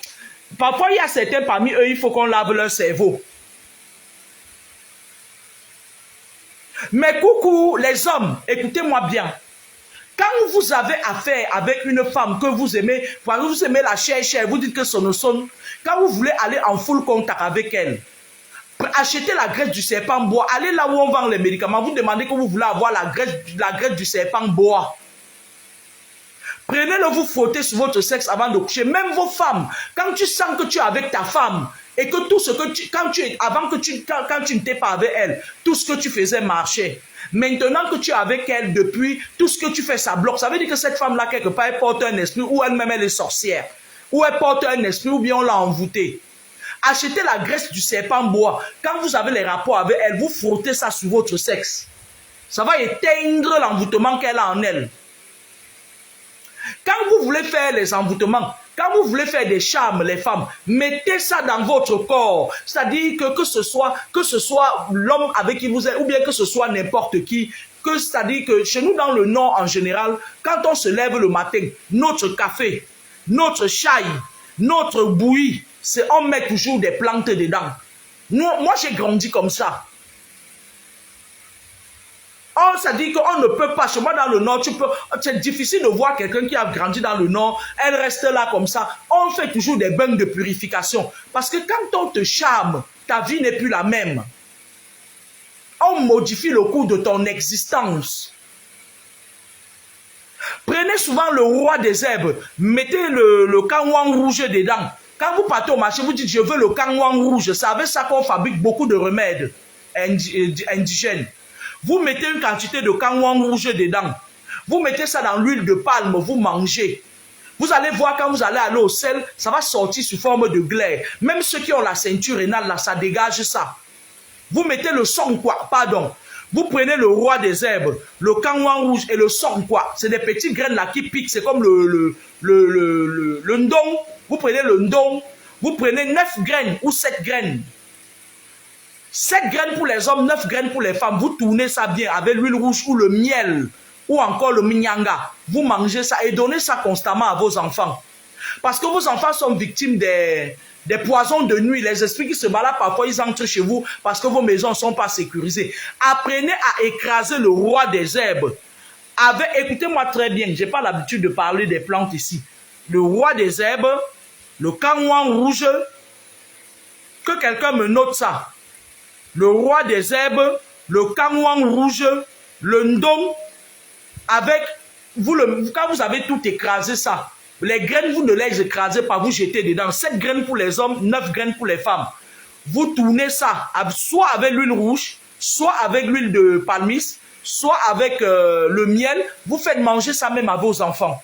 Parfois il y a certains parmi eux, il faut qu'on lave leur cerveau. Mais coucou les hommes, écoutez-moi bien. Quand vous avez affaire avec une femme que vous aimez, vous aimez la chair, vous dites que son, quand vous voulez aller en full contact avec elle, Achetez la graisse du serpent bois. Allez là où on vend les médicaments. Vous demandez que vous voulez avoir la graisse du serpent bois. Prenez-le, vous frottez sur votre sexe avant de coucher. Même vos femmes, quand tu sens que tu es avec ta femme et que tout ce que tu, quand tu n'étais pas avec elle, tout ce que tu faisais marchait. Maintenant que tu es avec elle depuis, tout ce que tu fais, ça bloque. Ça veut dire que cette femme-là, quelque part, elle porte un esprit ou elle-même elle est sorcière. Ou elle porte un esprit ou bien on l'a envoûtée. Achetez la graisse du serpent bois. Quand vous avez les rapports avec elle, vous frottez ça sur votre sexe. Ça va éteindre l'envoûtement qu'elle a en elle. Quand vous voulez faire les envoûtements, quand vous voulez faire des charmes, les femmes, mettez ça dans votre corps. C'est-à-dire que ce soit l'homme avec qui vous êtes, ou bien que ce soit n'importe qui, c'est-à-dire que chez nous dans le Nord en général, quand on se lève le matin, notre café, notre chai, notre bouillie, on met toujours des plantes dedans. Moi j'ai grandi comme ça. Ça dit qu'on ne peut pas, chez moi dans le Nord, c'est difficile de voir quelqu'un qui a grandi dans le Nord, elle reste là comme ça. On fait toujours des bains de purification. Parce que quand on te charme, ta vie n'est plus la même. On modifie le cours de ton existence. Prenez souvent le roi des herbes, mettez le kangwang rouge dedans. Quand vous partez au marché, vous dites je veux le kangwang rouge. C'est avec ça qu'on fabrique beaucoup de remèdes indigènes. Vous mettez une quantité de kangwang rouge dedans. Vous mettez ça dans l'huile de palme, vous mangez. Vous allez voir quand vous allez aller au sel, ça va sortir sous forme de glaire. Même ceux qui ont la ceinture rénale, là, ça dégage ça. Vous mettez le songkwa, pardon. Vous prenez le roi des herbes, le kangwang rouge et le songkwa. C'est des petites graines là qui piquent, c'est comme le ndong. Vous prenez le ndong, vous prenez 9 graines ou 7 graines. 7 graines pour les hommes, 9 graines pour les femmes. Vous tournez ça bien avec l'huile rouge ou le miel ou encore le minyanga. Vous mangez ça et donnez ça constamment à vos enfants. Parce que vos enfants sont victimes des poisons de nuit. Les esprits qui se baladent parfois, ils entrent chez vous parce que vos maisons ne sont pas sécurisées. Apprenez à écraser le roi des herbes. Écoutez-moi très bien, je n'ai pas l'habitude de parler des plantes ici. Le roi des herbes, le kangwang rouge, que quelqu'un me note ça. Le roi des herbes, le kangwang rouge, le ndong, avec, quand vous avez tout écrasé ça, les graines, vous ne les écrasez pas, vous jetez dedans. 7 graines pour les hommes, 9 graines pour les femmes. Vous tournez ça, soit avec l'huile rouge, soit avec l'huile de palmiste, soit avec le miel. Vous faites manger ça même à vos enfants.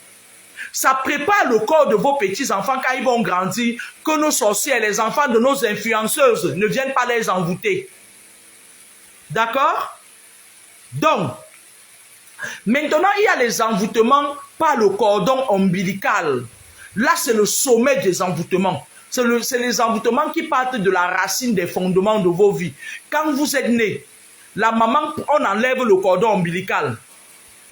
Ça prépare le corps de vos petits-enfants quand ils vont grandir, que nos sorciers, les enfants de nos influenceuses ne viennent pas les envoûter. D'accord? Donc, maintenant, il y a les envoûtements par le cordon ombilical. Là, c'est le sommet des envoûtements. C'est les envoûtements qui partent de la racine des fondements de vos vies. Quand vous êtes né, la maman, on enlève le cordon ombilical.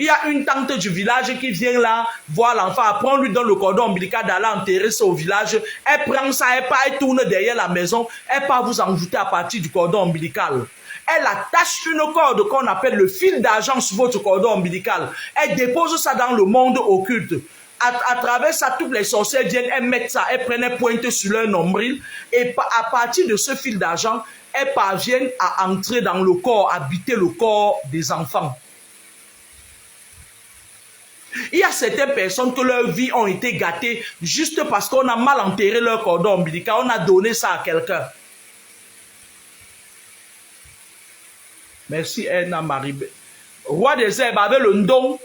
Il y a une tante du village qui vient là, voir l'enfant, après on lui donne le cordon ombilical d'aller enterrer ça au village. Elle prend ça, elle tourne derrière la maison, elle part vous envoûter à partir du cordon ombilical. Elle attache une corde qu'on appelle le fil d'argent sur votre cordon ombilical. Elle dépose ça dans le monde occulte. À travers ça, toutes les sorcières viennent, elles mettent ça, elles prennent un pointe sur leur nombril. Et à partir de ce fil d'argent, elles parviennent à entrer dans le corps, habiter le corps des enfants. Il y a certaines personnes que leur vie ont été gâtées juste parce qu'on a mal enterré leur cordon ombilical. On a donné ça à quelqu'un. Merci, Anna Marie. Roi des herbes avec le ndong,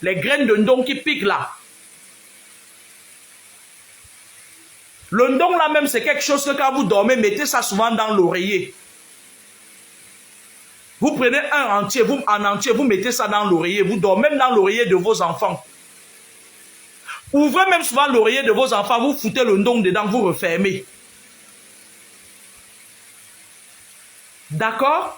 les graines de ndong qui piquent là. Le ndong là même, c'est quelque chose que quand vous dormez, mettez ça souvent dans l'oreiller. Vous prenez un entier, vous mettez ça dans l'oreiller, vous dormez même dans l'oreiller de vos enfants. Ouvrez même souvent l'oreiller de vos enfants, vous foutez le ndong dedans, vous refermez. D'accord?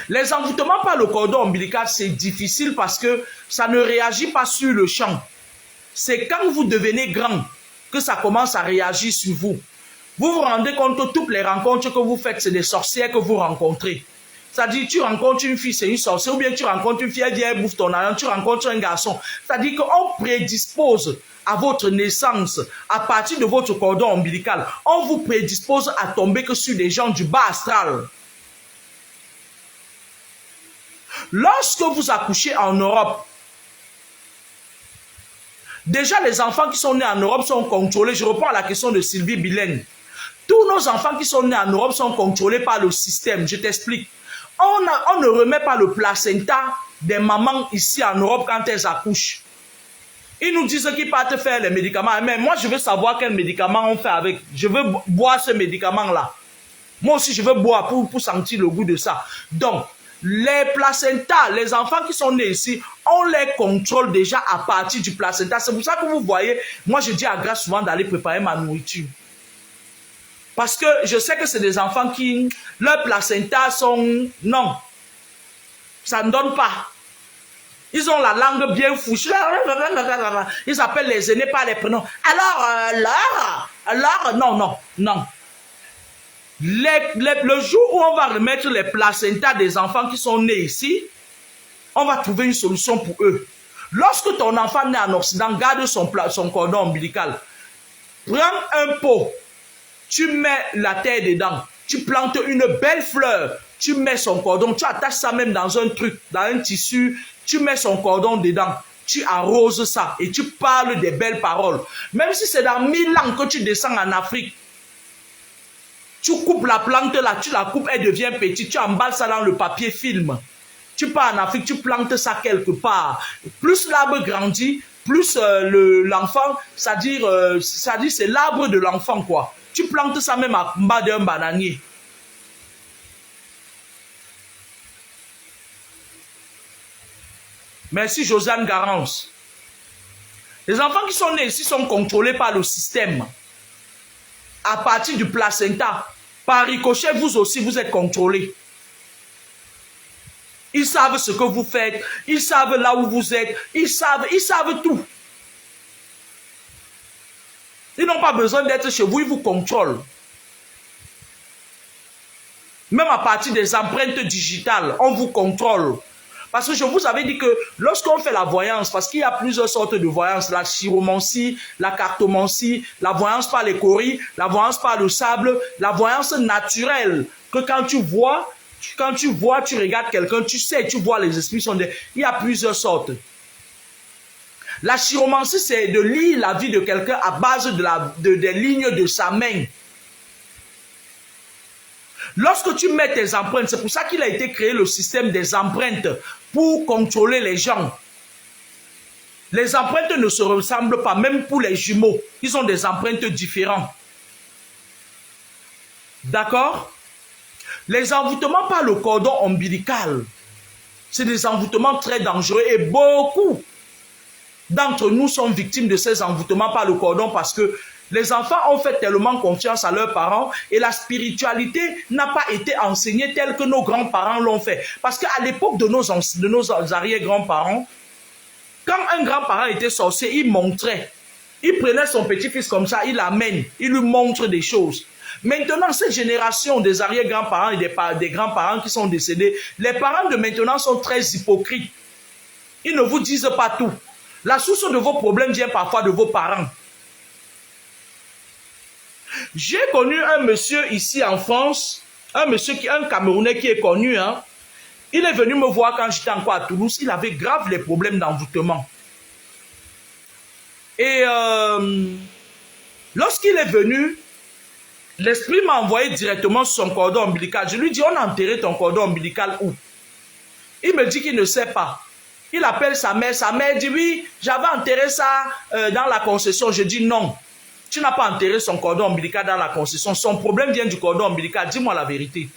Les envoûtements par le cordon ombilical, c'est difficile parce que ça ne réagit pas sur le champ. C'est quand vous devenez grand que ça commence à réagir sur vous. Vous vous rendez compte que toutes les rencontres que vous faites, c'est des sorcières que vous rencontrez. C'est-à-dire, tu rencontres une fille, c'est une sorcière, ou bien tu rencontres une fille, elle vient, elle bouffe ton argent, tu rencontres un garçon. C'est-à-dire qu'on prédispose à votre naissance, à partir de votre cordon ombilical, on vous prédispose à tomber que sur des gens du bas astral. Lorsque vous accouchez en Europe, déjà les enfants qui sont nés en Europe sont contrôlés. Je reprends à la question de Sylvie Bilène. Tous nos enfants qui sont nés en Europe sont contrôlés par le système. Je t'explique. On ne remet pas le placenta des mamans ici en Europe quand elles accouchent. Ils nous disent qu'ils partent faire les médicaments. Mais moi, je veux savoir quel médicament on fait avec. Je veux boire ce médicament-là. Moi aussi, je veux boire pour sentir le goût de ça. Donc, les placentas, les enfants qui sont nés ici, on les contrôle déjà à partir du placenta. C'est pour ça que vous voyez, moi je dis à Grace souvent d'aller préparer ma nourriture. Parce que je sais que c'est des enfants qui, leurs placentas sont, non, ça ne donne pas. Ils ont la langue bien fouchée. Ils appellent les aînés par les prénoms. Alors, non. Le jour où on va remettre les placentas des enfants qui sont nés ici, on va trouver une solution pour eux. Lorsque ton enfant naît en Occident, garde son cordon ombilical. Prends un pot, tu mets la terre dedans, tu plantes une belle fleur, tu mets son cordon, tu attaches ça même dans un truc, dans un tissu, tu mets son cordon dedans, tu arroses ça et tu parles des belles paroles. Même si c'est dans 1000 ans que tu descends en Afrique, tu coupes la plante là, tu la coupes, elle devient petite, tu emballes ça dans le papier film. Tu pars en Afrique, tu plantes ça quelque part. Plus l'arbre grandit, plus l'enfant, c'est-à-dire c'est l'arbre de l'enfant quoi. Tu plantes ça même en bas d'un bananier. Merci Josiane Garance. Les enfants qui sont nés ici sont contrôlés par le système. À partir du placenta, par ricochet, vous aussi, vous êtes contrôlés. Ils savent ce que vous faites, ils savent là où vous êtes, ils savent tout. Ils n'ont pas besoin d'être chez vous, ils vous contrôlent. Même à partir des empreintes digitales, on vous contrôle. Parce que je vous avais dit que lorsqu'on fait la voyance, parce qu'il y a plusieurs sortes de voyance, la chiromancie, la cartomancie, la voyance par les coris, la voyance par le sable, la voyance naturelle, que quand tu vois, tu regardes quelqu'un, tu sais, tu vois les esprits sont des... Il y a plusieurs sortes. La chiromancie, c'est de lire la vie de quelqu'un à base des lignes de sa main. Lorsque tu mets tes empreintes, c'est pour ça qu'il a été créé le système des empreintes pour contrôler les gens. Les empreintes ne se ressemblent pas, même pour les jumeaux. Ils ont des empreintes différentes. D'accord? Les envoûtements par le cordon ombilical, c'est des envoûtements très dangereux et beaucoup d'entre nous sont victimes de ces envoûtements par le cordon parce que les enfants ont fait tellement confiance à leurs parents et la spiritualité n'a pas été enseignée telle que nos grands-parents l'ont fait. Parce qu'à l'époque de nos arrière-grands-parents, quand un grand-parent était sorcier, il montrait. Il prenait son petit-fils comme ça, il l'amène, il lui montre des choses. Maintenant, cette génération des arrière-grands-parents et des grands-parents qui sont décédés, les parents de maintenant sont très hypocrites. Ils ne vous disent pas tout. La source de vos problèmes vient parfois de vos parents. J'ai connu un monsieur ici en France, un Camerounais qui est connu. Hein. Il est venu me voir quand j'étais encore à Toulouse. Il avait grave les problèmes d'envoûtement. Et lorsqu'il est venu, l'esprit m'a envoyé directement sur son cordon ombilical. Je lui dis, on a enterré ton cordon ombilical où? Il me dit qu'il ne sait pas. Il appelle sa mère. Sa mère dit, oui, j'avais enterré ça dans la concession. Je dis, non. Tu n'as pas enterré son cordon ombilical dans la concession. Son problème vient du cordon ombilical. Dis-moi la vérité.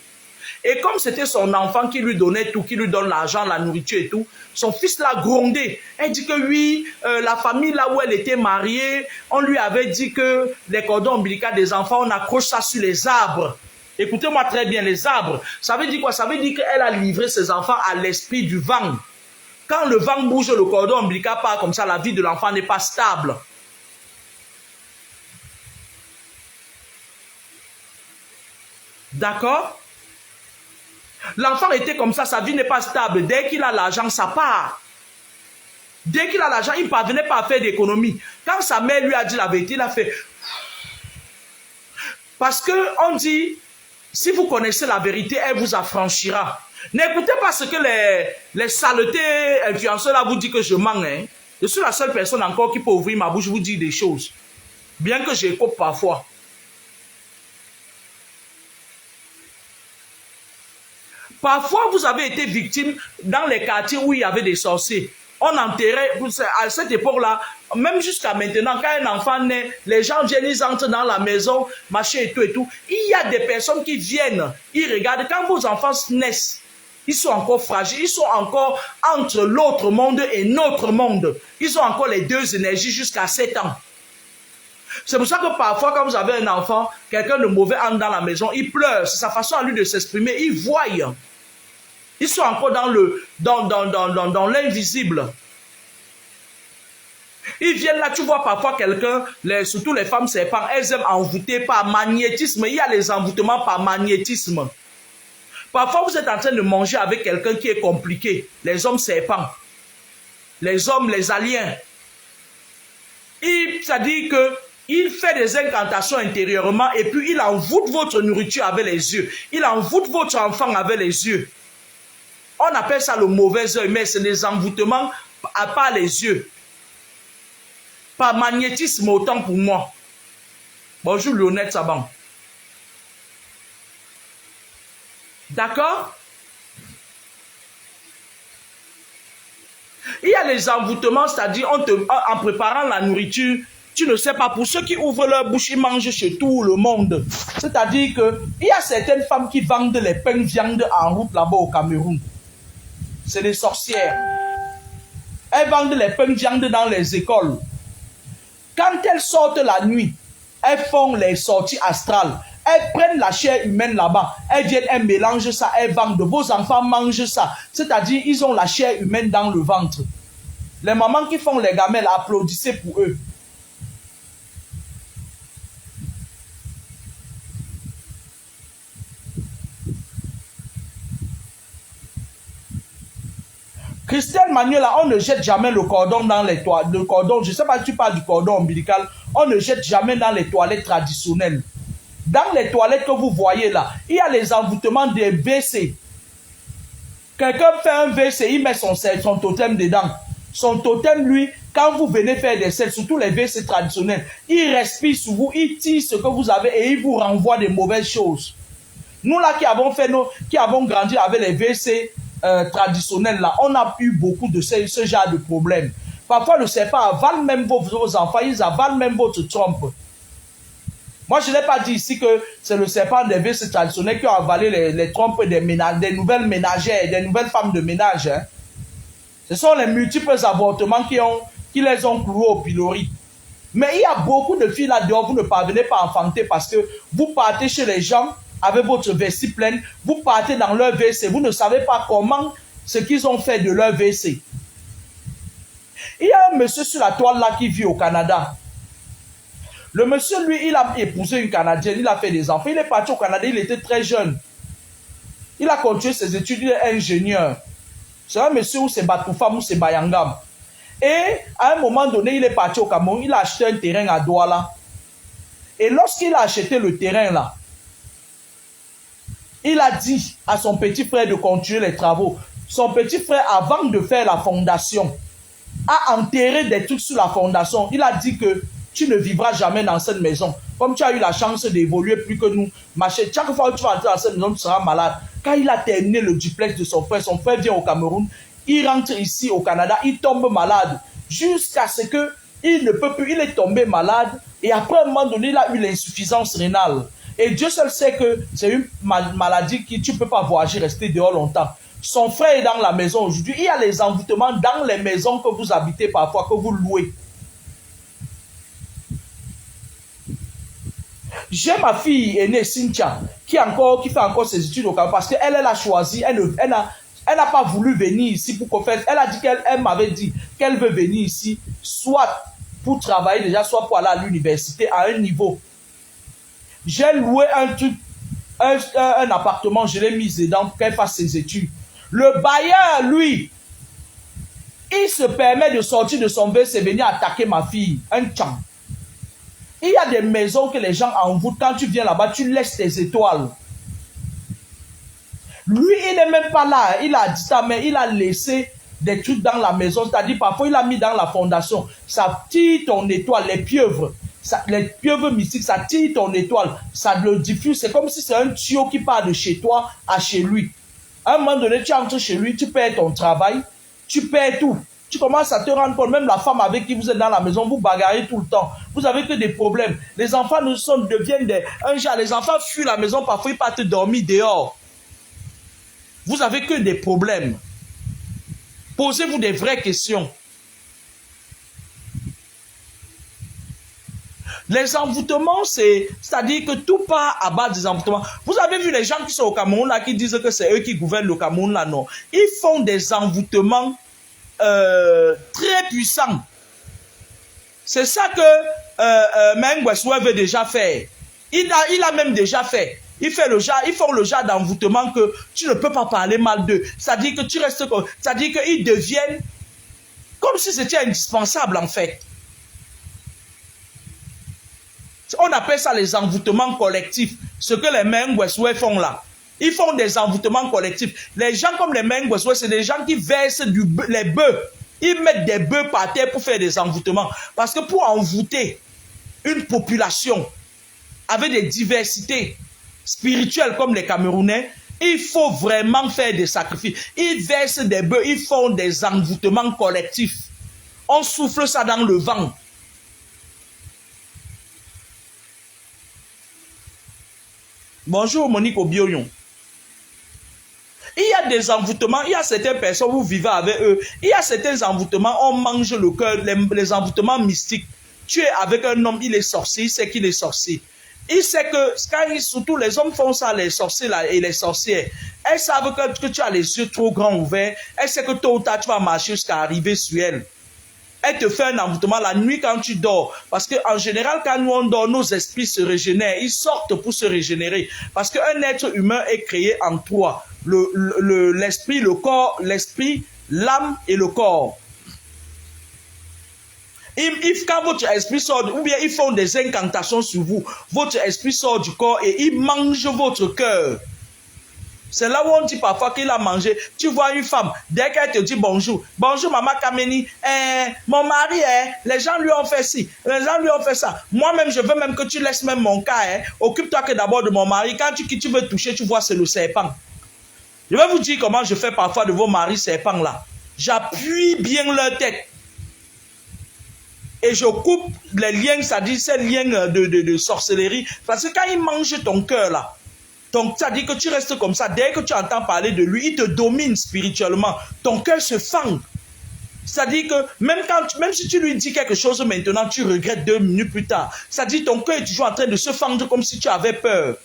Et comme c'était son enfant qui lui donnait tout, qui lui donne l'argent, la nourriture et tout, son fils l'a grondé. Elle dit que oui, la famille là où elle était mariée, on lui avait dit que les cordons ombilicaux des enfants, on accroche ça sur les arbres. Écoutez-moi très bien, les arbres. Ça veut dire quoi? Ça veut dire qu'elle a livré ses enfants à l'esprit du vent. Quand le vent bouge, le cordon ombilical part comme ça, la vie de l'enfant n'est pas stable. D'accord? L'enfant était comme ça, sa vie n'est pas stable. Dès qu'il a l'argent, ça part. Dès qu'il a l'argent, il ne parvenait pas à faire d'économie. Quand sa mère lui a dit la vérité, il a fait... Parce qu'on dit, si vous connaissez la vérité, elle vous affranchira. N'écoutez pas ce que les saletés influenceurs là vous disent que je mens. Hein. Je suis la seule personne encore qui peut ouvrir ma bouche, vous dire des choses. Bien que j'écoute parfois. Parfois, vous avez été victime dans les quartiers où il y avait des sorciers. On enterrait, à cette époque-là, même jusqu'à maintenant, quand un enfant naît, les gens viennent, ils entrent dans la maison, machin et tout et tout. Il y a des personnes qui viennent, ils regardent. Quand vos enfants naissent, ils sont encore fragiles, ils sont encore entre l'autre monde et notre monde. Ils ont encore les deux énergies jusqu'à 7 ans. C'est pour ça que parfois, quand vous avez un enfant, quelqu'un de mauvais entre dans la maison, il pleure. C'est sa façon à lui de s'exprimer. Il voit. Ils sont encore dans l'invisible. Ils viennent là, tu vois parfois quelqu'un, surtout les femmes serpents, elles aiment envoûter par magnétisme. Il y a les envoûtements par magnétisme. Parfois, vous êtes en train de manger avec quelqu'un qui est compliqué. Les hommes serpents. Les hommes, les aliens. C'est-à-dire qu'il fait des incantations intérieurement et puis il envoûte votre nourriture avec les yeux. Il envoûte votre enfant avec les yeux. On appelle ça le mauvais œil, mais c'est des envoûtements à part les yeux. Par magnétisme autant pour moi. Bonjour Lionel Saban. D'accord? Il y a les envoûtements, c'est-à-dire en préparant la nourriture, tu ne sais pas, pour ceux qui ouvrent leur bouche, ils mangent chez tout le monde. C'est-à-dire qu'il y a certaines femmes qui vendent les pains de viande en route là-bas au Cameroun. C'est des sorcières. Elles vendent les pains de viande dans les écoles. Quand elles sortent la nuit, elles font les sorties astrales. Elles prennent la chair humaine là-bas. Elles viennent, elles mélangent ça, elles vendent. Vos enfants mangent ça. C'est-à-dire, ils ont la chair humaine dans le ventre. Les mamans qui font les gamelles, applaudissez pour eux. Christelle Manuela, on ne jette jamais le cordon dans les toilettes. Le cordon, je ne sais pas si tu parles du cordon ombilical, on ne jette jamais dans les toilettes traditionnelles. Dans les toilettes que vous voyez là, il y a les envoûtements des WC. Quelqu'un fait un WC, il met son totem dedans. Son totem, lui, quand vous venez faire des selles, surtout les WC traditionnels, il respire sur vous, il tire ce que vous avez et il vous renvoie des mauvaises choses. Nous là qui avons grandi avec les WC traditionnels là, on a eu beaucoup de ce genre de problèmes. Parfois le serpent avale même vos enfants, ils avalent même votre trompe. Moi je n'ai pas dit ici que c'est le serpent des WC traditionnels qui a avalé les trompes des nouvelles ménagères, des nouvelles femmes de ménage. Hein. Ce sont les multiples avortements qui les ont cloués au pilori. Mais il y a beaucoup de filles là dehors, vous ne parvenez pas à enfanter parce que vous partez chez les gens avec votre vessie pleine, vous partez dans leur WC, vous ne savez pas comment, ce qu'ils ont fait de leur WC. Il y a un monsieur sur la toile là qui vit au Canada. Le monsieur, lui, il a épousé une Canadienne, il a fait des enfants, il est parti au Canada, il était très jeune. Il a continué ses études, il est ingénieur. C'est un monsieur où c'est Batoufam ou c'est Bayangam. Et à un moment donné, il est parti au Cameroun, il a acheté un terrain à Douala. Et lorsqu'il a acheté le terrain là, il a dit à son petit frère de continuer les travaux. Son petit frère, avant de faire la fondation, a enterré des trucs sur la fondation. Il a dit que tu ne vivras jamais dans cette maison. Comme tu as eu la chance d'évoluer plus que nous, chaque fois que tu vas entrer dans cette maison, tu seras malade. Quand il a terminé le duplex de son frère vient au Cameroun, il rentre ici au Canada, il tombe malade. Jusqu'à ce qu'il ne peut plus, il est tombé malade. Et après un moment donné, il a eu l'insuffisance rénale. Et Dieu seul sait que c'est une maladie qui tu ne peux pas voyager, rester dehors longtemps. Son frère est dans la maison aujourd'hui. Il y a les envoûtements dans les maisons que vous habitez parfois, que vous louez. J'ai ma fille aînée, Cynthia, qui fait encore ses études au Cameroun parce qu'elle a choisi, elle n'a pas voulu venir ici pour qu'on fasse. Elle a dit qu'elle m'avait dit qu'elle veut venir ici, soit pour travailler déjà, soit pour aller à l'université à un niveau. J'ai loué un truc, un appartement, je l'ai mis dedans pour qu'elle fasse ses études. Le bailleur, lui, il se permet de sortir de son bus et venir attaquer ma fille. Un tcham. Il y a des maisons que les gens envoûtent. Quand tu viens là-bas, tu laisses tes étoiles. Lui, il n'est même pas là. Il a dit ça, mais il a laissé des trucs dans la maison. C'est-à-dire, parfois, il a mis dans la fondation. Ça tire ton étoile, les pieuvres. Les pieuvres mystiques, ça tire ton étoile. Ça le diffuse. C'est comme si c'est un tuyau qui part de chez toi à chez lui. À un moment donné, tu entres chez lui, tu perds ton travail, tu perds tout. Tu commences à te rendre compte, même la femme avec qui vous êtes dans la maison, vous bagarrez tout le temps. Vous avez que des problèmes. Les enfants deviennent des... Un jour, les enfants fuient la maison, parfois ils partent dormir dehors. Vous avez que des problèmes. Posez-vous des vraies questions. Les envoûtements, c'est-à-dire que tout part à bas des envoûtements. Vous avez vu les gens qui sont au Cameroun là, qui disent que c'est eux qui gouvernent le Cameroun là, non. Ils font des envoûtements très puissants. C'est ça que Mengweswe veut déjà faire. Il a même déjà fait. Ils font le genre d'envoûtement que tu ne peux pas parler mal d'eux. C'est-à-dire que tu restes comme... C'est-à-dire qu'ils deviennent comme si c'était indispensable en fait. On appelle ça les envoûtements collectifs. Ce que les Mengweswe font là. Ils font des envoûtements collectifs. Les gens comme les Mengweswe, c'est des gens qui versent les bœufs. Ils mettent des bœufs par terre pour faire des envoûtements. Parce que pour envoûter une population avec des diversités spirituelles comme les Camerounais, il faut vraiment faire des sacrifices. Ils versent des bœufs, ils font des envoûtements collectifs. On souffle ça dans le vent. Bonjour Monique Obioyon. Il y a des envoûtements, il y a certaines personnes, vous vivez avec eux, il y a certains envoûtements, on mange le cœur, les envoûtements mystiques. Tu es avec un homme, il est sorcier, il sait qu'il est sorcier. Il sait que, surtout les hommes font ça, les sorciers là, et les sorcières, elles savent que tu as les yeux trop grands ouverts, elles savent que tôt ou tard tu vas marcher jusqu'à arriver sur elle. Elle te fait un envoûtement la nuit quand tu dors. Parce qu'en général, quand nous on dort, nos esprits se régénèrent. Ils sortent pour se régénérer. Parce qu'un être humain est créé en trois. L'esprit, le corps, l'esprit, l'âme et le corps. Quand votre esprit sort, ou bien ils font des incantations sur vous, votre esprit sort du corps et ils mangent votre cœur. C'est là où on dit parfois qu'il a mangé. Tu vois une femme, dès qu'elle te dit bonjour, bonjour maman Kameni, mon mari, les gens lui ont fait ci, les gens lui ont fait ça. Moi-même, je veux même que tu laisses même mon cas. Occupe-toi que d'abord de mon mari. Quand tu veux toucher, tu vois, c'est le serpent. Je vais vous dire comment je fais parfois de vos maris serpents là. J'appuie bien leur tête. Et je coupe les liens, c'est-à-dire ces liens de sorcellerie. Parce que quand ils mangent ton cœur là, donc, ça dit que tu restes comme ça. Dès que tu entends parler de lui, il te domine spirituellement. Ton cœur se fend. C'est-à-dire que même si tu lui dis quelque chose maintenant, tu regrettes 2 minutes plus tard. C'est-à-dire ton cœur est toujours en train de se fendre comme si tu avais peur.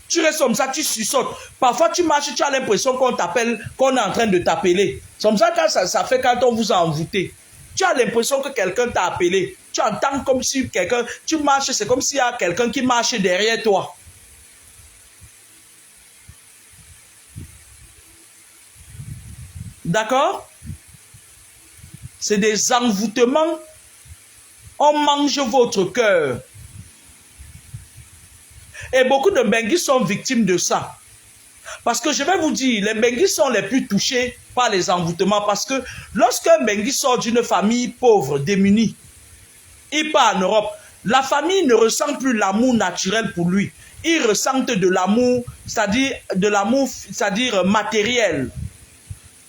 Tu restes comme ça, tu suçotes. Parfois, tu marches, tu as l'impression qu'on t'appelle, qu'on est en train de t'appeler. C'est comme ça que ça fait quand on vous a envoûté. Tu as l'impression que quelqu'un t'a appelé. Tu entends comme si quelqu'un... Tu marches, c'est comme s'il y a quelqu'un qui marche derrière toi. D'accord? C'est des envoûtements. On mange votre cœur. Et beaucoup de Benguis sont victimes de ça. Parce que je vais vous dire, les Benguis sont les plus touchés par les envoûtements. Parce que lorsqu'un Benguis sort d'une famille pauvre, démunie, il part en Europe, la famille ne ressent plus l'amour naturel pour lui. Ils ressentent de l'amour, c'est-à-dire matériel.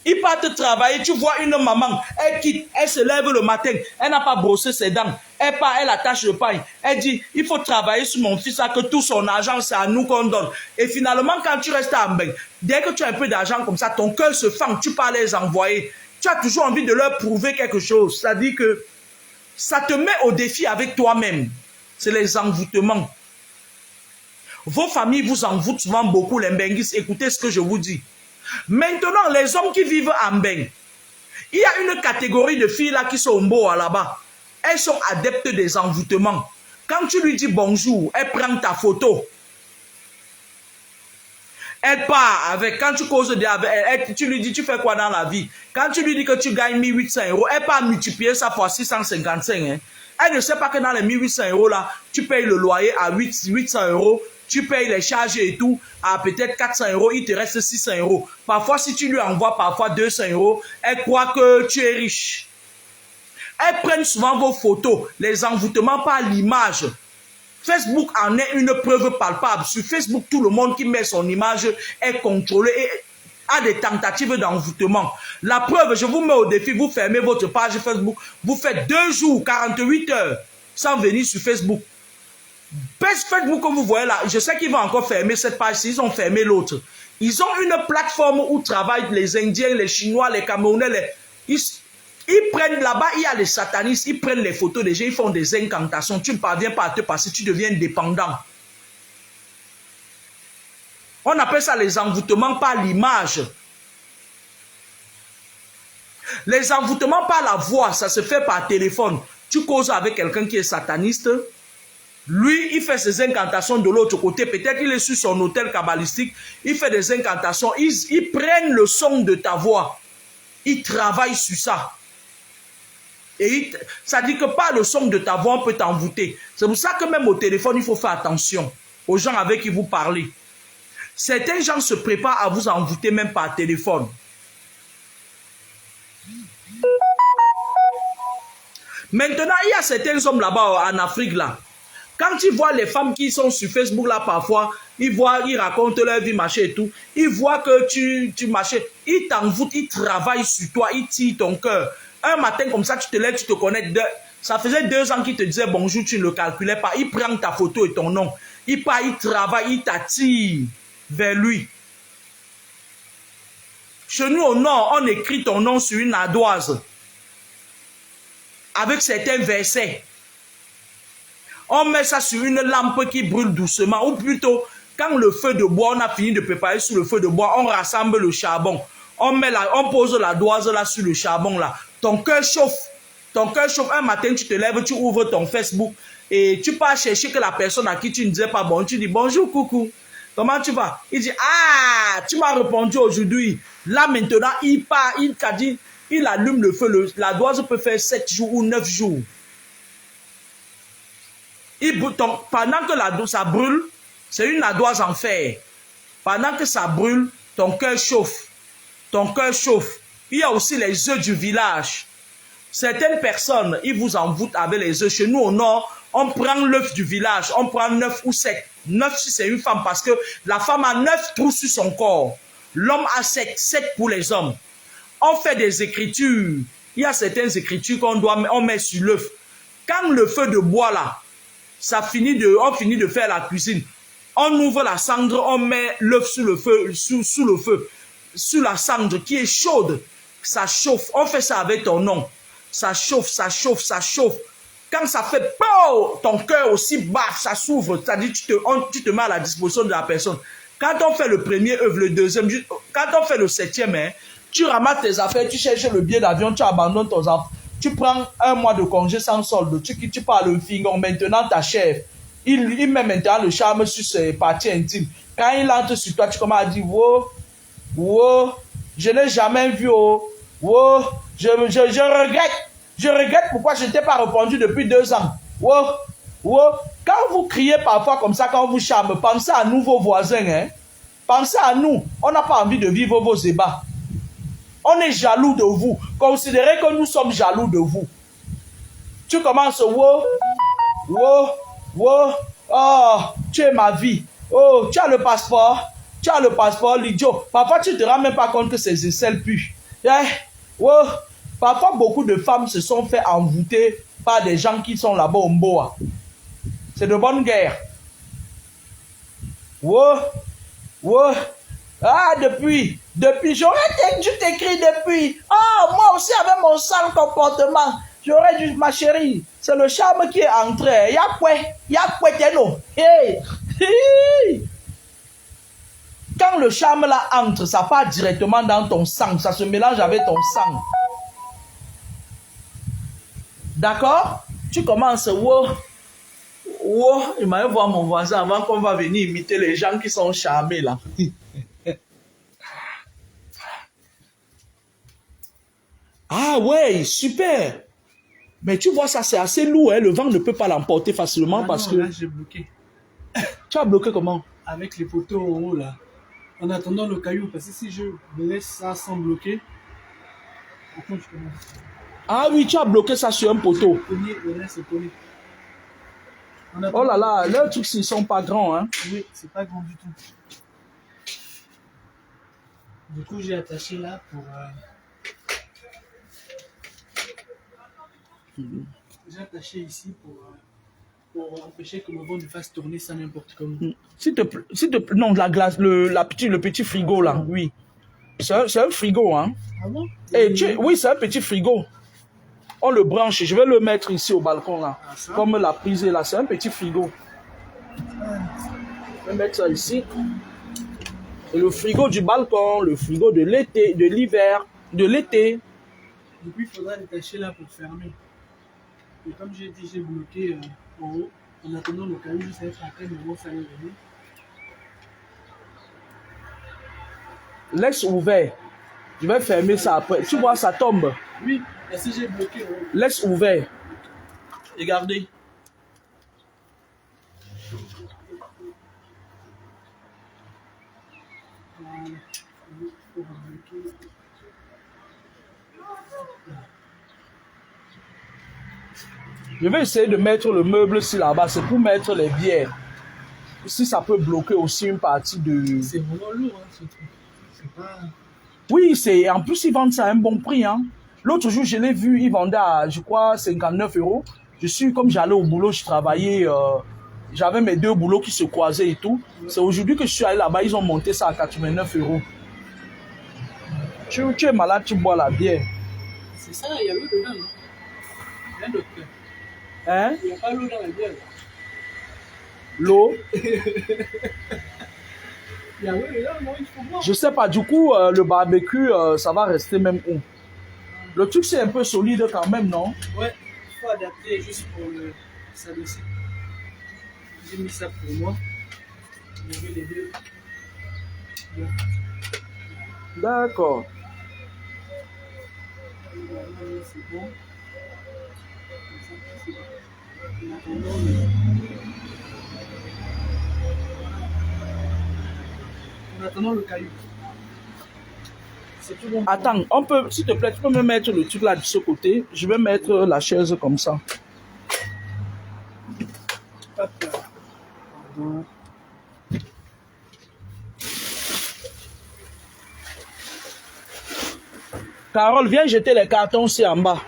Ils partent travailler, tu vois une maman, elle quitte, elle se lève le matin, elle n'a pas brossé ses dents, elle part, elle attache le pain, elle dit, il faut travailler sur mon fils, que tout son argent, c'est à nous qu'on donne. Et finalement, quand tu restes à Mbeng, dès que tu as un peu d'argent comme ça, ton cœur se fend, tu pars les envoyer. Tu as toujours envie de leur prouver quelque chose. C'est-à-dire que ça te met au défi avec toi-même. C'est les envoûtements. Vos familles vous envoûtent souvent beaucoup, les Mbenguis. Écoutez ce que je vous dis. Maintenant, les hommes qui vivent en Mbeng, il y a une catégorie de filles là qui sont au Mboa là-bas. Elles sont adeptes des envoûtements. Quand tu lui dis bonjour, elle prend ta photo. Elle part avec, quand tu causes avec elle, tu lui dis, tu fais quoi dans la vie? Quand tu lui dis que tu gagnes 1800 €, elle part multiplier ça fois 655. Hein. Elle ne sait pas que dans les 1800 € là, tu payes le loyer à 800 €, tu payes les charges et tout à peut-être 400 €, il te reste 600 €. Parfois, si tu lui envoies parfois 200 €, elle croit que tu es riche. Elles prennent souvent vos photos, les envoûtements par l'image. Facebook en est une preuve palpable. Sur Facebook, tout le monde qui met son image est contrôlé et a des tentatives d'envoûtement. La preuve, je vous mets au défi, vous fermez votre page Facebook, vous faites 2 jours, 48 heures sans venir sur Facebook. Facebook que vous voyez là, je sais qu'ils vont encore fermer cette page, ils ont fermé l'autre. Ils ont une plateforme où travaillent les Indiens, les Chinois, les Camerounais, ils prennent là-bas, il y a les satanistes, ils prennent les photos des gens, ils font des incantations. Tu ne parviens pas à te passer, tu deviens dépendant. On appelle ça les envoûtements par l'image. Les envoûtements par la voix, ça se fait par téléphone. Tu causes avec quelqu'un qui est sataniste. Lui, il fait ses incantations de l'autre côté. Peut-être il est sur son hôtel kabbalistique. Il fait des incantations. Ils prennent le son de ta voix. Ils travaillent sur ça. Et ça dit que par le son de ta voix, on peut t'envoûter. C'est pour ça que même au téléphone, il faut faire attention aux gens avec qui vous parlez. Certains gens se préparent à vous envoûter même par téléphone. Maintenant, il y a certains hommes là-bas en Afrique, là. Quand ils voient les femmes qui sont sur Facebook, là, parfois, ils racontent leur vie, machin et tout. Ils voient que tu machin. Ils t'envoûtent, ils travaillent sur toi, ils tirent ton cœur. Un matin comme ça, tu te lèves, tu te connais. Ça faisait 2 ans qu'il te disait bonjour, tu ne le calculais pas. Il prend ta photo et ton nom. Il part, il travaille, il t'attire vers lui. Chez nous au nord, on écrit ton nom sur une ardoise. Avec certains versets. On met ça sur une lampe qui brûle doucement. Ou plutôt, quand le feu de bois, on a fini de préparer sur le feu de bois, on rassemble le charbon. On pose la doise là sur le charbon là. Ton cœur chauffe. Ton cœur chauffe. Un matin, tu te lèves, tu ouvres ton Facebook et tu pars chercher que la personne à qui tu ne disais pas bon. Tu dis bonjour, coucou. Comment tu vas? Il dit ah, tu m'as répondu aujourd'hui. Là maintenant, il part, il t'a dit, il allume le feu. La doise peut faire 7 jours ou 9 jours. Pendant que ça brûle, c'est une ardoise en fer. Pendant que ça brûle, ton cœur chauffe. Ton cœur chauffe. Il y a aussi les œufs du village. Certaines personnes, ils vous envoûtent avec les œufs. Chez nous au nord, on prend l'œuf du village. On prend 9 ou 7. 9 si c'est une femme parce que la femme a 9 trous sur son corps. L'homme a 7. 7 pour les hommes. On fait des écritures. Il y a certaines écritures on met sur l'œuf. Quand le feu de bois là, on finit de faire la cuisine. On ouvre la cendre, on met l'œuf sous le feu, sous le feu, sous la cendre qui est chaude. Ça chauffe. On fait ça avec ton nom. Ça chauffe, ça chauffe, ça chauffe. Quand ça fait pow, ton cœur aussi baf, ça s'ouvre. C'est-à-dire tu te mets à la disposition de la personne. Quand on fait le premier œuvre, le deuxième, quand on fait le 7e, hein, tu ramasses tes affaires, tu cherches le billet d'avion, tu abandonnes ton enfant. Tu prends 1 mois de congé sans solde, tu parles le finger, maintenant ta chef, il met maintenant le charme sur ses parties intimes. Quand il entre sur toi, tu commences à dire, wow, je n'ai jamais vu, wow, je regrette pourquoi je ne t'ai pas répondu depuis 2 ans. Wow. Quand vous criez parfois comme ça, quand vous charme, pensez à nous, vos voisins, hein. Pensez à nous, on n'a pas envie de vivre vos ébats. On est jaloux de vous. Considérez que nous sommes jaloux de vous. Tu commences, wow, oh, tu es ma vie. Oh, tu as le passeport, l'idiot. Parfois, tu ne te rends même pas compte que ces aisselles puent. Wow. Parfois, beaucoup de femmes se sont fait envoûter par des gens qui sont là-bas au Mboa. C'est de bonne guerre. Wow. Ah, depuis, j'aurais dû t'écrire depuis. Ah, moi aussi avec mon sale comportement, j'aurais dû, ma chérie, c'est le charme qui est entré. Y'a quoi, hey. Quand le charme là entre, ça part directement dans ton sang, ça se mélange avec ton sang. D'accord? Tu commences, wow, il m'a voir mon voisin avant qu'on va venir imiter les gens qui sont charmés là. Ah ouais, super. Mais tu vois, ça c'est assez lourd, hein. Le vent ne peut pas l'emporter facilement Ah parce non, que... là, j'ai bloqué. Tu as bloqué comment? Avec les poteaux en haut, là. En attendant le caillou, parce que si je laisse ça sans bloquer, par contre, je commence. Ah oui, tu as bloqué ça sur un poteau. Cogner, le reste, c'est collé. En Oh attendant- là là, leurs trucs, ils sont pas grands, hein. Oui, c'est pas grand du tout. Du coup, j'ai attaché là pour. J'ai attaché ici pour empêcher que le vent ne fasse tourner ça n'importe comment. S'il te plaît, non, la glace, le petit frigo là, oui. C'est un frigo, hein. Ah bon? Oui, c'est un petit frigo. On le branche, je vais le mettre ici au balcon là. Ah, ça? Comme la prise là, c'est un petit frigo. Je vais mettre ça ici. Et le frigo du balcon, le frigo de l'été, de l'hiver, de l'été. Du coup, il faudra détacher là pour fermer. Et comme j'ai dit, j'ai bloqué en haut. En attendant le caillou, je savais après, mais bon, ça allait venir. Laisse ouvert. Je vais fermer ça après. Tu vois, ça tombe. Oui, parce que j'ai bloqué en haut. Laisse ouvert. Regardez. Voilà. Pour bloquer. Je vais essayer de mettre le meuble ici là-bas. C'est pour mettre les bières. Si ça peut bloquer aussi une partie de... C'est vraiment lourd, hein, ce truc. C'est pas. Oui, en plus, ils vendent ça à un bon prix. Hein. L'autre jour, je l'ai vu, ils vendaient à, je crois, 59 €. Comme j'allais au boulot, je travaillais, j'avais mes deux boulots qui se croisaient et tout. C'est aujourd'hui que je suis allé là-bas, ils ont monté ça à 89 €. Tu es malade, tu bois la bière. C'est ça, il y a l'eau dedans, non? Rien docteur. Hein? Il n'y a pas l'eau dans la bière. L'eau? Il y a l'eau dedans, non, il faut boire. Je sais pas, du coup, le barbecue, ça va rester même où? Le truc, c'est un peu solide quand même, non? Ouais, il faut adapter juste pour le s'adoser. J'ai mis ça pour moi. Je vais les deux. Bien. D'accord. C'est bon. En attendant le caillou. C'est tout bon. Attends, s'il te plaît, tu peux me mettre le truc là de ce côté? Je vais mettre la chaise comme ça. Pas peur. Pardon. Carole, viens jeter les cartons aussi en bas.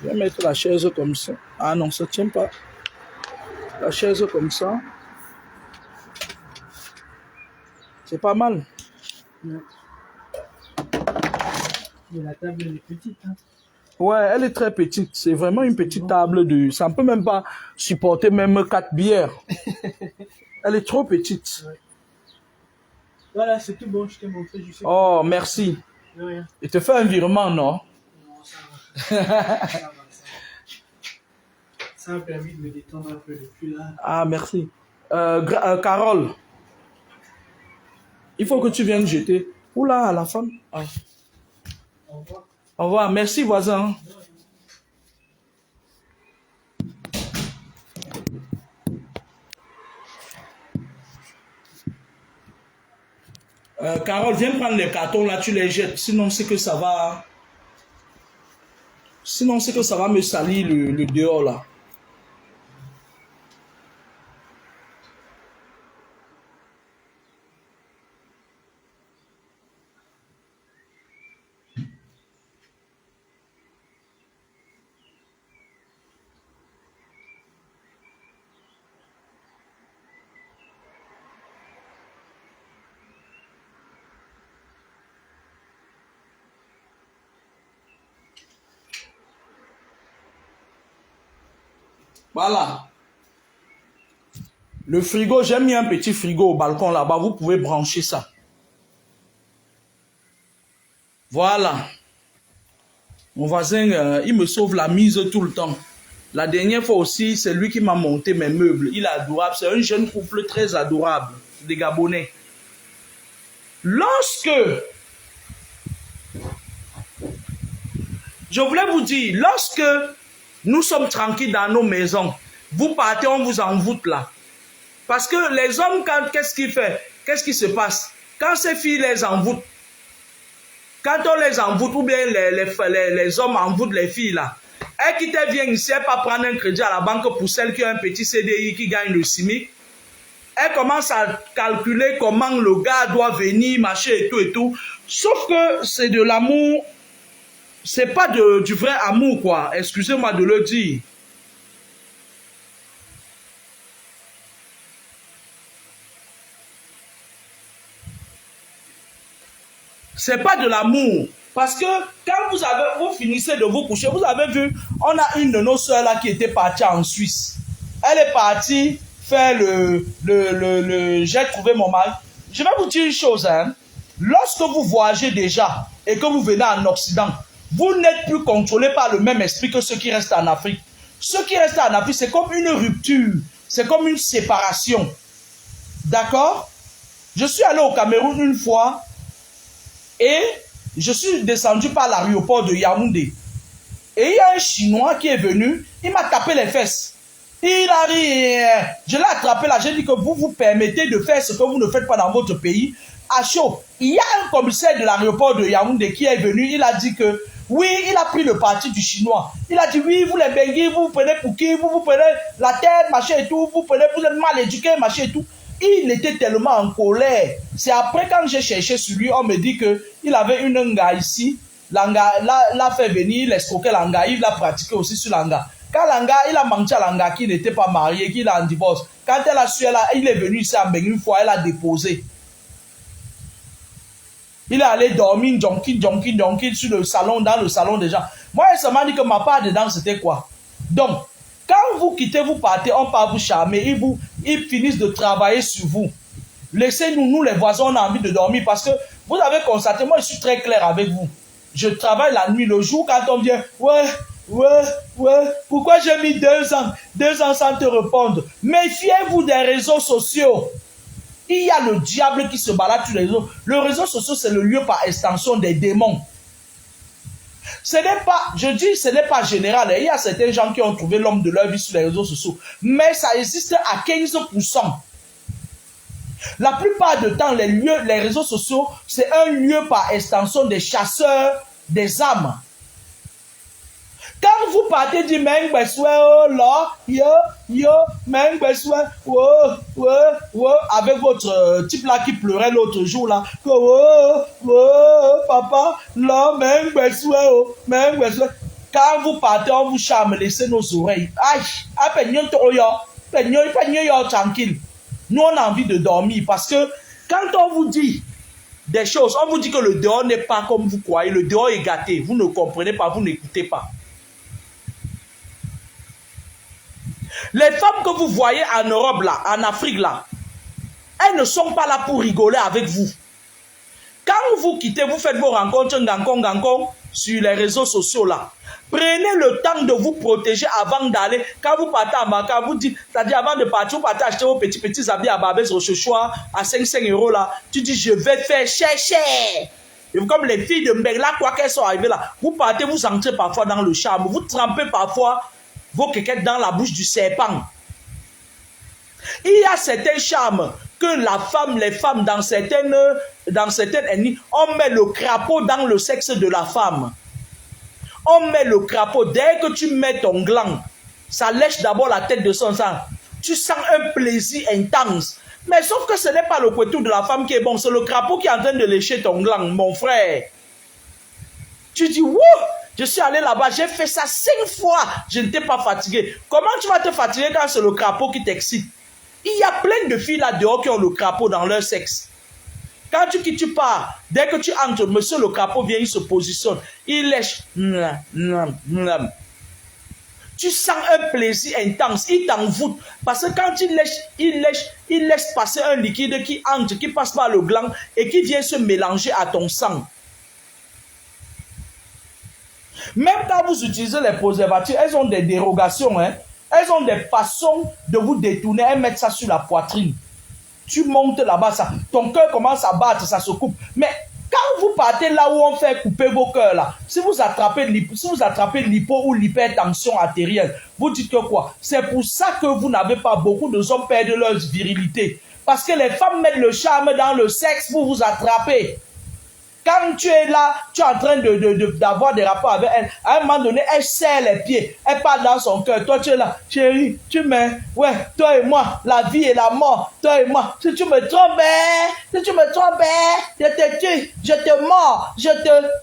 Je vais mettre la chaise comme ça. Ah non, ça ne tient pas. La chaise comme ça. C'est pas mal. Ouais. Mais la table elle est petite. Hein. Ouais, elle est très petite. C'est vraiment une petite table de... Ça ne peut même pas supporter même 4 bières. Elle est trop petite. Ouais. Voilà, c'est tout bon, je t'ai montré. Je sais Oh, merci. de rien. Il te fait un virement, non? Non, ça va. Ça va, ça va. Ça m'a permis de me détendre un peu depuis là. Ah, merci. Carole, il faut que tu viennes jeter. Oula, la femme. Ah. Au revoir. Au revoir. Merci, voisin. Carole, viens prendre les cartons là, tu les jettes. Sinon, c'est que ça va... Sinon, c'est que ça va me salir le dehors là. Voilà. Le frigo, j'ai mis un petit frigo au balcon là-bas. Vous pouvez brancher ça. Voilà. Mon voisin, il me sauve la mise tout le temps. La dernière fois aussi, c'est lui qui m'a monté mes meubles. Il est adorable. C'est un jeune couple très adorable. Des Gabonais. Lorsque je voulais vous dire, lorsque nous sommes tranquilles dans nos maisons, vous partez, on vous envoûte là. Parce que les hommes, qu'est-ce qu'ils font? Qu'est-ce qui se passe? Quand ces filles les envoûtent, quand on les envoûte, ou bien les hommes envoûtent les filles là, elles qui te viennent ici, elles pas prendre un crédit à la banque pour celle qui a un petit CDI qui gagne le SMIC. Elle commence à calculer comment le gars doit venir, machin et tout. Sauf que c'est de l'amour, c'est pas du vrai amour quoi. Excusez-moi de le dire. C'est pas de l'amour. Parce que quand vous finissez de vous coucher, vous avez vu, on a une de nos soeurs là qui était partie en Suisse. Elle est partie faire j'ai trouvé mon mari. Je vais vous dire une chose, hein. Lorsque vous voyagez déjà et que vous venez en Occident, vous n'êtes plus contrôlé par le même esprit que ceux qui restent en Afrique. Ceux qui restent en Afrique, c'est comme une rupture, c'est comme une séparation. D'accord? Je suis allé au Cameroun une fois et je suis descendu par l'aéroport de Yaoundé. Et il y a un Chinois qui est venu, il m'a tapé les fesses. Il a ri, je l'ai attrapé là, j'ai dit que vous vous permettez de faire ce que vous ne faites pas dans votre pays. À chaud, il y a un commissaire de l'aéroport de Yaoundé qui est venu, il a dit que oui, il a pris le parti du Chinois. Il a dit oui, vous les Benguis, vous prenez pour qui, vous prenez la tête, machin et tout, vous êtes mal éduqués, machin et tout. Il était tellement en colère. C'est après quand j'ai cherché sur lui, on me dit qu'il avait une nga ici. L'anga l'a fait venir, il a escroqué l'anga, il l'a pratiqué aussi sur l'anga. Quand l'anga, il a menti à l'anga qui n'était pas marié, qu'il a en divorce. Quand elle a su, il est venu ici à Bengue une fois, elle a déposé. Il est allé dormir, jonkin sur le salon, dans le salon des gens. Moi, elle m'a dit que ma part dedans, c'était quoi? Donc, quand vous quittez, vous partez, on part vous charmer, ils finissent de travailler sur vous. Laissez-nous, nous les voisins, on a envie de dormir parce que vous avez constaté, moi je suis très clair avec vous. Je travaille la nuit, le jour quand on vient, ouais, pourquoi j'ai mis 2 ans? 2 ans sans te répondre. Méfiez-vous des réseaux sociaux. Il y a le diable qui se balade sur les réseaux. Le réseau social, c'est le lieu par extension des démons. Ce n'est pas, je dis, ce n'est pas général. Il y a certains gens qui ont trouvé l'homme de leur vie sur les réseaux sociaux. Mais ça existe à 15%. La plupart du temps, les réseaux sociaux, c'est un lieu par extension des chasseurs des âmes. Quand vous partez du oh là, avec votre type là qui pleurait l'autre jour là, papa, là, quand vous partez, on vous charme, laissez nos oreilles. Aïe, tranquille. Nous, on a envie de dormir parce que quand on vous dit des choses, on vous dit que le dehors n'est pas comme vous croyez, le dehors est gâté. Vous ne comprenez pas, vous n'écoutez pas. Les femmes que vous voyez en Europe là, en Afrique là, elles ne sont pas là pour rigoler avec vous. Quand vous quittez, vous faites vos rencontres sur les réseaux sociaux là. Prenez le temps de vous protéger avant d'aller. Quand vous partez à Maka, vous dites, c'est-à-dire avant de partir, vous partez acheter vos petits habits à Babès Rochechouart à 5 € là. Tu dis, je vais faire cher. Et comme les filles de Mbengla, quoi qu'elles sont arrivées là, vous partez, vous entrez parfois dans le charme, vous trempez parfois vos quéquettes dans la bouche du serpent. Il y a certains charmes que les femmes dans certaines ethnies, on met le crapaud dans le sexe de la femme. On met le crapaud. Dès que tu mets ton gland, ça lèche d'abord la tête de son sang. Tu sens un plaisir intense. Mais sauf que ce n'est pas le couteau de la femme qui est bon, c'est le crapaud qui est en train de lécher ton gland, mon frère. Tu dis, wouh, je suis allé là-bas, j'ai fait ça 5 fois, je n'étais pas fatigué. Comment tu vas te fatiguer quand c'est le crapaud qui t'excite? Il y a plein de filles là dehors qui ont le crapaud dans leur sexe. Quand tu pars, dès que tu entres, monsieur le crapaud vient, il se positionne. Il lèche. Tu sens un plaisir intense. Il t'envoûte. Parce que quand il laisse passer un liquide qui entre, qui passe par le gland et qui vient se mélanger à ton sang. Même quand vous utilisez les préservatifs, elles ont des dérogations. Hein? Elles ont des façons de vous détourner. Elles mettent ça sur la poitrine. Tu montes là-bas, ton cœur commence à battre, ça se coupe. Mais Quand vous partez là où on fait couper vos cœurs là, si vous attrapez l'hypo ou l'hypertension artérielle, vous dites que quoi? C'est pour ça que vous n'avez pas beaucoup de hommes perdent leur virilité. Parce que les femmes mettent le charme dans le sexe pour vous attraper. Quand tu es là, tu es en train d'avoir des rapports avec elle. À un moment donné, elle serre les pieds. Elle parle dans son cœur. Toi, tu es là. Chérie, tu m'aimes. Ouais, toi et moi, la vie et la mort. Toi et moi. Si tu me trompes, si tu me trompes, je te tue, je te mords,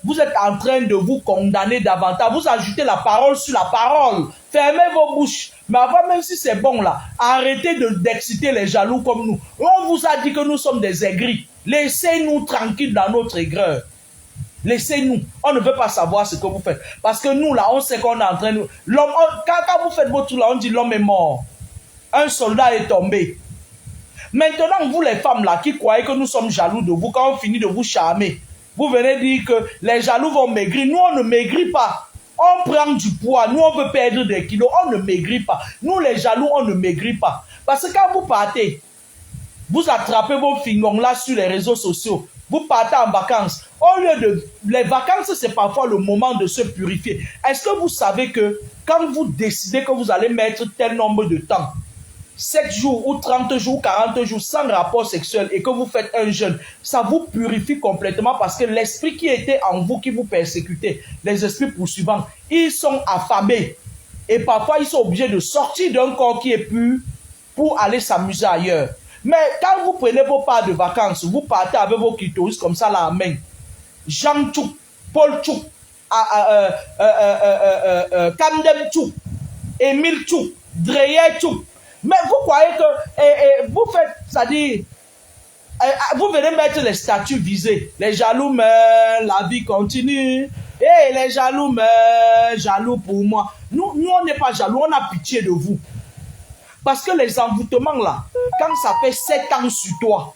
Vous êtes en train de vous condamner davantage. Vous ajoutez la parole sur la parole. Fermez vos bouches. Mais avant, même si c'est bon là, arrêtez d'exciter les jaloux comme nous. On vous a dit que nous sommes des aigris. Laissez-nous tranquilles dans notre aigreur. Laissez-nous. On ne veut pas savoir ce que vous faites. Parce que nous, là, on sait qu'on est en train de... Quand vous faites votre tour, là, on dit l'homme est mort. Un soldat est tombé. Maintenant, vous, les femmes, là, qui croyez que nous sommes jaloux de vous, quand on finit de vous charmer, vous venez dire que les jaloux vont maigrir. Nous, on ne maigrit pas. On prend du poids. Nous, on veut perdre des kilos. On ne maigrit pas. Nous, les jaloux, on ne maigrit pas. Parce que quand vous partez, vous attrapez vos fingons là sur les réseaux sociaux. Vous partez en vacances. Au lieu de... Les vacances, c'est parfois le moment de se purifier. Est-ce que vous savez que quand vous décidez que vous allez mettre tel nombre de temps, 7 jours ou 30 jours, 40 jours sans rapport sexuel et que vous faites un jeûne, ça vous purifie complètement parce que l'esprit qui était en vous, qui vous persécutait, les esprits poursuivants, ils sont affamés. Et parfois, ils sont obligés de sortir d'un corps qui est pur pour aller s'amuser ailleurs. Mais quand vous prenez vos parts de vacances, vous partez avec vos clitoris comme ça là en main. Jean Tchouk, Paul Tchouk, Kandem Tchouk, Émile Tchouk, Dreyer Tchouk. Mais vous croyez que vous faites, c'est-à-dire, vous venez mettre les statuts visés. Les jaloux meurent, la vie continue. Et les jaloux meurent, jaloux pour moi. Nous on n'est pas jaloux, on a pitié de vous. Parce que les envoûtements là, quand ça fait 7 ans sur toi,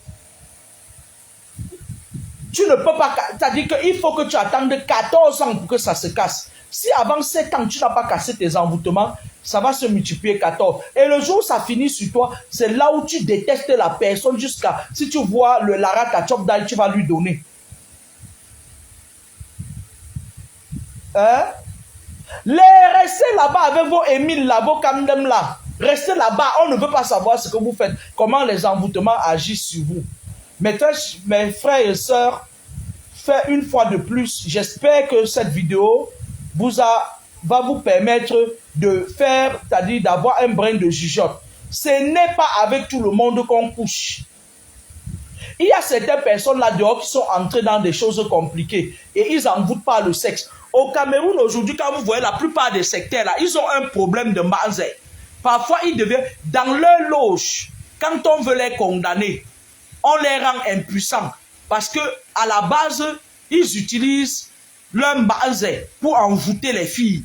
tu ne peux pas, c'est-à-dire qu'il faut que tu attendes 14 ans pour que ça se casse. Si avant 7 ans, tu n'as pas cassé tes envoûtements, ça va se multiplier 14. Et le jour où ça finit sur toi, c'est là où tu détestes la personne jusqu'à, si tu vois le Lara Tachok d'ail, tu vas lui donner. Hein? Restez là-bas avec vos Émile là, vos Kamdem là. Restez là-bas, on ne veut pas savoir ce que vous faites, comment les envoûtements agissent sur vous. Maintenant, mes frères et sœurs, fait une fois de plus, j'espère que cette vidéo va vous permettre de faire, c'est-à-dire d'avoir un brin de jugeote. Ce n'est pas avec tout le monde qu'on couche. Il y a certaines personnes là dehors qui sont entrées dans des choses compliquées et ils envoûtent par le sexe. Au Cameroun aujourd'hui, quand vous voyez la plupart des sectaires là, ils ont un problème de mazet. Parfois, ils deviennent dans leur loge. Quand on veut les condamner, on les rend impuissants. Parce que à la base, ils utilisent leur mazet pour envoûter les filles.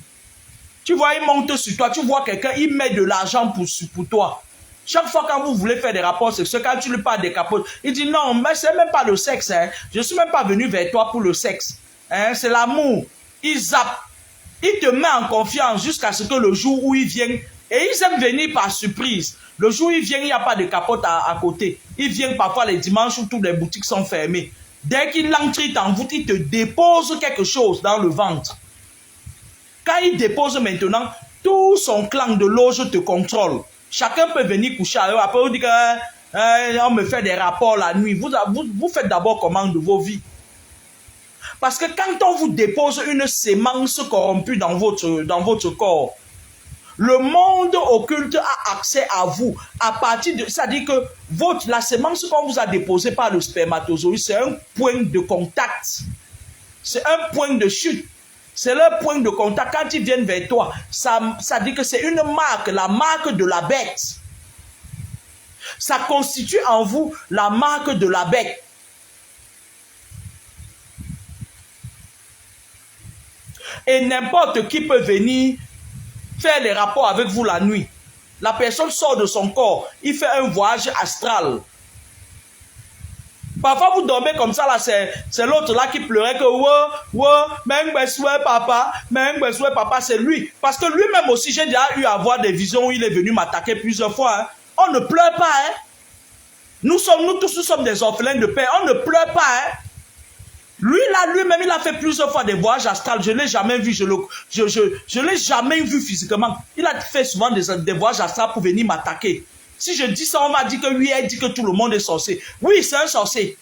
Tu vois, ils montent sur toi. Tu vois quelqu'un, il met de l'argent pour toi. Chaque fois quand vous voulez faire des rapports sexuels, quand tu lui parles des capotes, il dit non, mais c'est même pas le sexe. Hein. Je ne suis même pas venu vers toi pour le sexe. Hein. C'est l'amour. Il zappe. Il te met en confiance jusqu'à ce que le jour où il vient, et ils aiment venir par surprise. Le jour où ils viennent, il n'y a pas de capote à côté. Ils viennent parfois les dimanches où toutes les boutiques sont fermées. Dès qu'il entre, il t'envoûte, il te dépose quelque chose dans le ventre. Quand il dépose maintenant, tout son clan de loge te contrôle. Chacun peut venir coucher à eux. Après, on dit qu'on me fait des rapports la nuit. Vous faites d'abord comment de vos vies. Parce que quand on vous dépose une sémence corrompue dans votre corps, le monde occulte a accès à vous à partir de... C'est-à-dire que la sémence qu'on vous a déposée par le spermatozoïde, c'est un point de contact. C'est un point de chute. C'est leur point de contact. Quand ils viennent vers toi, ça dit que c'est une marque, la marque de la bête. Ça constitue en vous la marque de la bête. Et n'importe qui peut venir faire les rapports avec vous la nuit. La personne sort de son corps, il fait un voyage astral. Parfois vous dormez comme ça là, c'est l'autre là qui pleurait que papa, c'est lui. Parce que lui-même aussi, j'ai déjà eu à voir des visions où il est venu m'attaquer plusieurs fois. Hein. On ne pleure pas. Hein. Nous tous, nous sommes des orphelins de père. On ne pleure pas. Hein. Lui, là, lui-même, il a fait plusieurs fois des voyages astrales. Je ne l'ai jamais vu, je l'ai jamais vu physiquement. Il a fait souvent des voyages astrales pour venir m'attaquer. Si je dis ça, on m'a dit que lui, elle dit que tout le monde est sorcier. Oui, c'est un sorcier.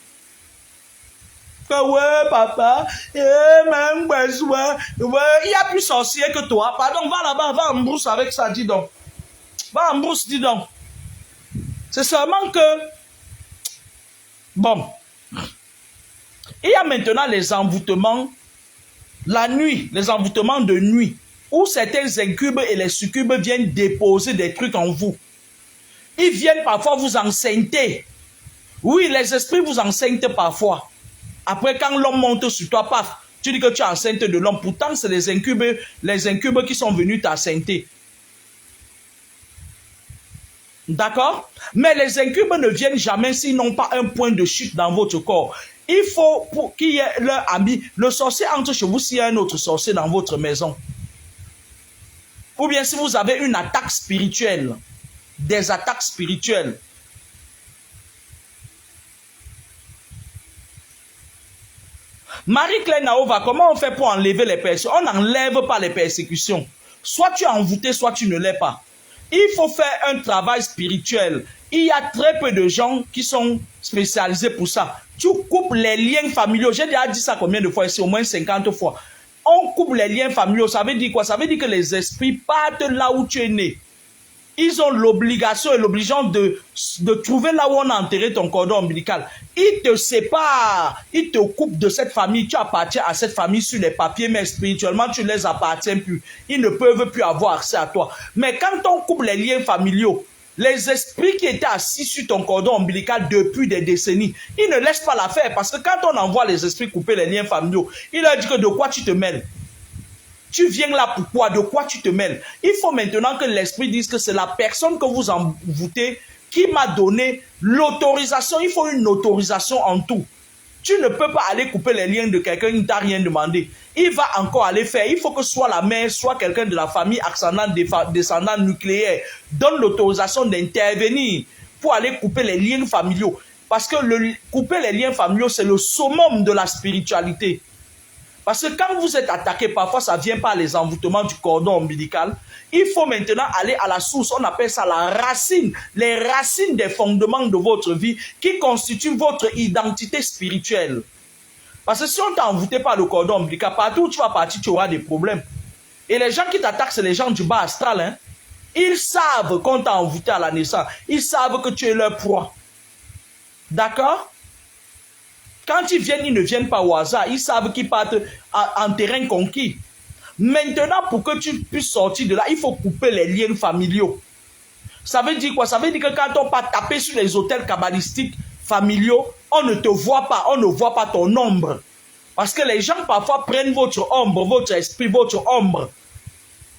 Que ouais, papa, même besoin, ouais, il y a plus sorcier que toi. Pardon, va là-bas, va en brousse avec ça, dis donc. Va en brousse, dis donc. C'est seulement que, bon, il y a maintenant les envoûtements, la nuit, les envoûtements de nuit, où certains incubes et les succubes viennent déposer des trucs en vous. Ils viennent parfois vous enceinte. Oui, les esprits vous enseignent parfois. Après, quand l'homme monte sur toi, paf, tu dis que tu es enceinte de l'homme. Pourtant, c'est les incubes qui sont venus t'enceinte. D'accord? Mais les incubes ne viennent jamais s'ils n'ont pas un point de chute dans votre corps. Il faut pour qu'il y ait leur ami. Le sorcier entre chez vous s'il y a un autre sorcier dans votre maison. Ou bien si vous avez une attaque spirituelle. Des attaques spirituelles. Marie-Claire Naova, comment on fait pour enlever les persécutions? On n'enlève pas les persécutions. Soit tu es envoûté, soit tu ne l'es pas. Il faut faire un travail spirituel. Il y a très peu de gens qui sont spécialisés pour ça. Tu coupes les liens familiaux. J'ai déjà dit ça combien de fois ici? Au moins 50 fois. On coupe les liens familiaux. Ça veut dire quoi? Ça veut dire que les esprits partent là où tu es né. Ils ont l'obligation et l'obligeance de trouver là où on a enterré ton cordon ombilical. Ils te séparent, ils te coupent de cette famille. Tu appartiens à cette famille sur les papiers, mais spirituellement, tu ne les appartiens plus. Ils ne peuvent plus avoir accès à toi. Mais quand on coupe les liens familiaux, les esprits qui étaient assis sur ton cordon ombilical depuis des décennies, ils ne laissent pas l'affaire. Parce que quand on envoie les esprits couper les liens familiaux, il leur dit que de quoi tu te mêles? Tu viens là pourquoi? De quoi tu te mêles? Il faut maintenant que l'esprit dise que c'est la personne que vous envoûtez qui m'a donné l'autorisation. Il faut une autorisation en tout. Tu ne peux pas aller couper les liens de quelqu'un qui ne t'a rien demandé. Il va encore aller faire. Il faut que soit la mère, soit quelqu'un de la famille ascendant, descendant nucléaire donne l'autorisation d'intervenir pour aller couper les liens familiaux. Parce que couper les liens familiaux, c'est le summum de la spiritualité. Parce que quand vous êtes attaqué, parfois ça ne vient pas les envoûtements du cordon ombilical. Il faut maintenant aller à la source. On appelle ça la racine. Les racines des fondements de votre vie qui constituent votre identité spirituelle. Parce que si on t'a envoûté par le cordon ombilical, partout où tu vas partir, tu auras des problèmes. Et les gens qui t'attaquent, c'est les gens du bas astral. Hein? Ils savent qu'on t'a envoûté à la naissance. Ils savent que tu es leur proie. D'accord? Quand ils viennent, ils ne viennent pas au hasard. Ils savent qu'ils partent en terrain conquis. Maintenant, pour que tu puisses sortir de là, il faut couper les liens familiaux. Ça veut dire quoi? Ça veut dire que quand on part taper sur les hôtels kabbalistiques familiaux, on ne te voit pas, on ne voit pas ton ombre. Parce que les gens parfois prennent votre ombre, votre esprit, votre ombre.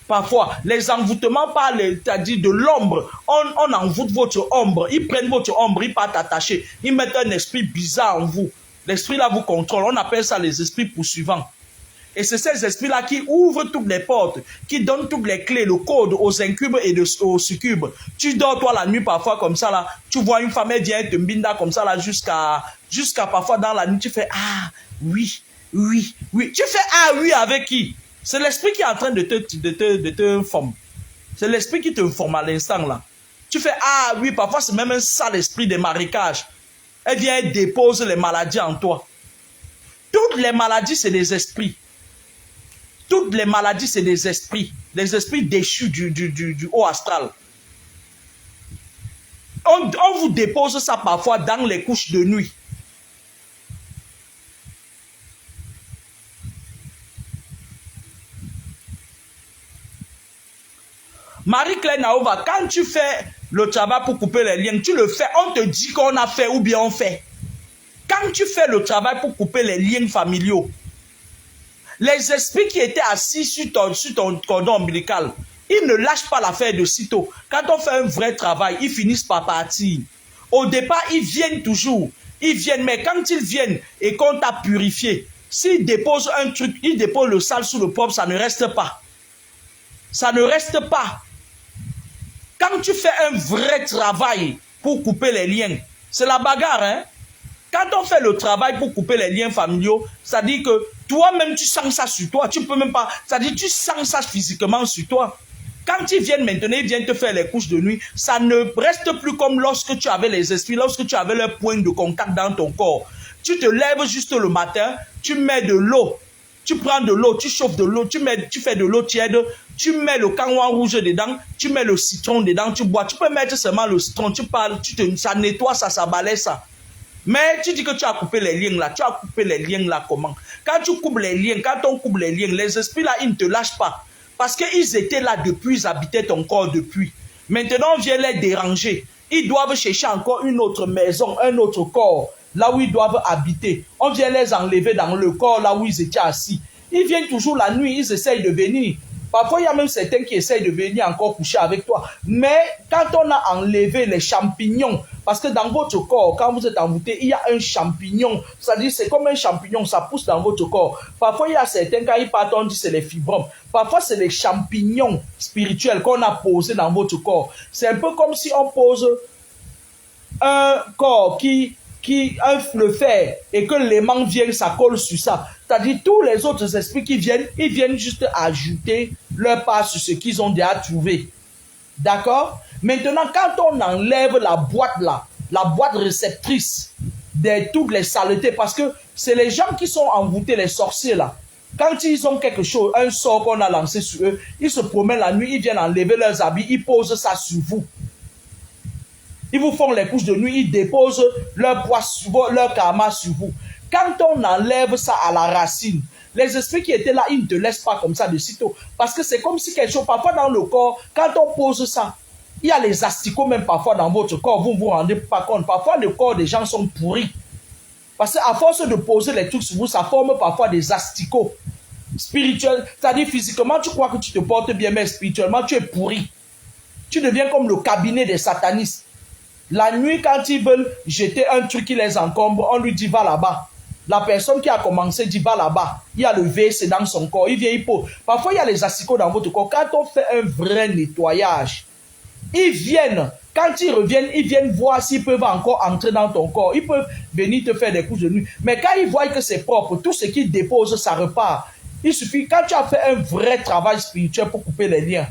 Parfois, les envoûtements parlent, c'est-à-dire de l'ombre. On envoûte votre ombre. Ils prennent votre ombre, ils partent attacher. Ils mettent un esprit bizarre en vous. L'esprit là vous contrôle. On appelle ça les esprits poursuivants. Et c'est ces esprits-là qui ouvrent toutes les portes, qui donnent toutes les clés, le code aux incubes et aux succubes. Tu dors toi la nuit parfois comme ça là. Tu vois une femme, elle vient te mbinda comme ça là jusqu'à parfois dans la nuit. Tu fais ah oui, oui, oui. Tu fais ah oui avec qui? C'est l'esprit qui est en train de te former. C'est l'esprit qui te forme à l'instant là. Tu fais ah oui, parfois c'est même un sale esprit des marécages. Elle vient et dépose les maladies en toi. Toutes les maladies, c'est des esprits. Toutes les maladies, c'est des esprits. Des esprits déchus du haut astral. On vous dépose ça parfois dans les couches de nuit. Marie-Claire Naova, quand tu fais le travail pour couper les liens, tu le fais, on te dit qu'on a fait ou bien on fait. Quand tu fais le travail pour couper les liens familiaux, les esprits qui étaient assis sur ton cordon ombilical, ils ne lâchent pas l'affaire de sitôt. Quand on fait un vrai travail, ils finissent par partir. Au départ, ils viennent toujours. Ils viennent, mais quand ils viennent et qu'on t'a purifié, s'ils déposent un truc, ils déposent le sale sous le propre, ça ne reste pas. Ça ne reste pas. Quand tu fais un vrai travail pour couper les liens, c'est la bagarre, hein? Quand on fait le travail pour couper les liens familiaux, ça dit que toi-même, tu sens ça sur toi. Tu peux même pas... Ça dit tu sens ça physiquement sur toi. Quand ils viennent maintenant, ils viennent te faire les couches de nuit, ça ne reste plus comme lorsque tu avais les esprits, lorsque tu avais leur point de contact dans ton corps. Tu te lèves juste le matin, tu mets de l'eau. Tu prends de l'eau, tu chauffes de l'eau, tu fais de l'eau tiède, tu mets le canouan rouge dedans, tu mets le citron dedans, tu bois. Tu peux mettre seulement le citron, tu parles, ça nettoie ça balaie ça. Mais tu dis que tu as coupé les liens là. Tu as coupé les liens là comment? Quand tu coupes les liens, quand on coupe les liens, les esprits là, ils ne te lâchent pas. Parce qu'ils étaient là depuis, ils habitaient ton corps depuis. Maintenant, on vient les déranger. Ils doivent chercher encore une autre maison, un autre corps, là où ils doivent habiter. On vient les enlever dans le corps là où ils étaient assis. Ils viennent toujours la nuit, ils essayent de venir. Parfois, il y a même certains qui essayent de venir encore coucher avec toi. Mais quand on a enlevé les champignons, parce que dans votre corps, quand vous êtes envoûté, il y a un champignon. C'est-à-dire, c'est comme un champignon, ça pousse dans votre corps. Parfois, il y a certains, quand ils partent, on dit c'est les fibromes. Parfois, c'est les champignons spirituels qu'on a posés dans votre corps. C'est un peu comme si on pose un corps le fer et que l'aimant vient, ça colle sur ça. C'est-à-dire tous les autres esprits qui viennent, ils viennent juste ajouter leur part sur ce qu'ils ont déjà trouvé. D'accord? Maintenant, quand on enlève la boîte là, la boîte réceptrice de toutes les saletés, parce que c'est les gens qui sont envoûtés, les sorciers là. Quand ils ont quelque chose, un sort qu'on a lancé sur eux, ils se promènent la nuit, ils viennent enlever leurs habits, ils posent ça sur vous. Ils vous font les couches de nuit, ils déposent leur poids sur vous, leur karma sur vous. Quand on enlève ça à la racine, les esprits qui étaient là, ils ne te laissent pas comme ça de sitôt. Parce que c'est comme si quelque chose, parfois dans le corps, quand on pose ça, il y a les asticots même parfois dans votre corps, vous ne vous rendez pas compte. Parfois, le corps des gens sont pourris. Parce qu'à force de poser les trucs sur vous, ça forme parfois des asticots spirituels. C'est-à-dire physiquement, tu crois que tu te portes bien, mais spirituellement, tu es pourri. Tu deviens comme le cabinet des satanistes. La nuit, quand ils veulent jeter un truc qui les encombre, on lui dit va là-bas. La personne qui a commencé dit va là-bas. Il y a le VC dans son corps, il vient, il pose. Parfois, il y a les asticots dans votre corps. Quand on fait un vrai nettoyage, ils viennent. Quand ils reviennent, ils viennent voir s'ils peuvent encore entrer dans ton corps. Ils peuvent venir te faire des couches de nuit. Mais quand ils voient que c'est propre, tout ce qu'ils déposent, ça repart. Il suffit, quand tu as fait un vrai travail spirituel pour couper les liens,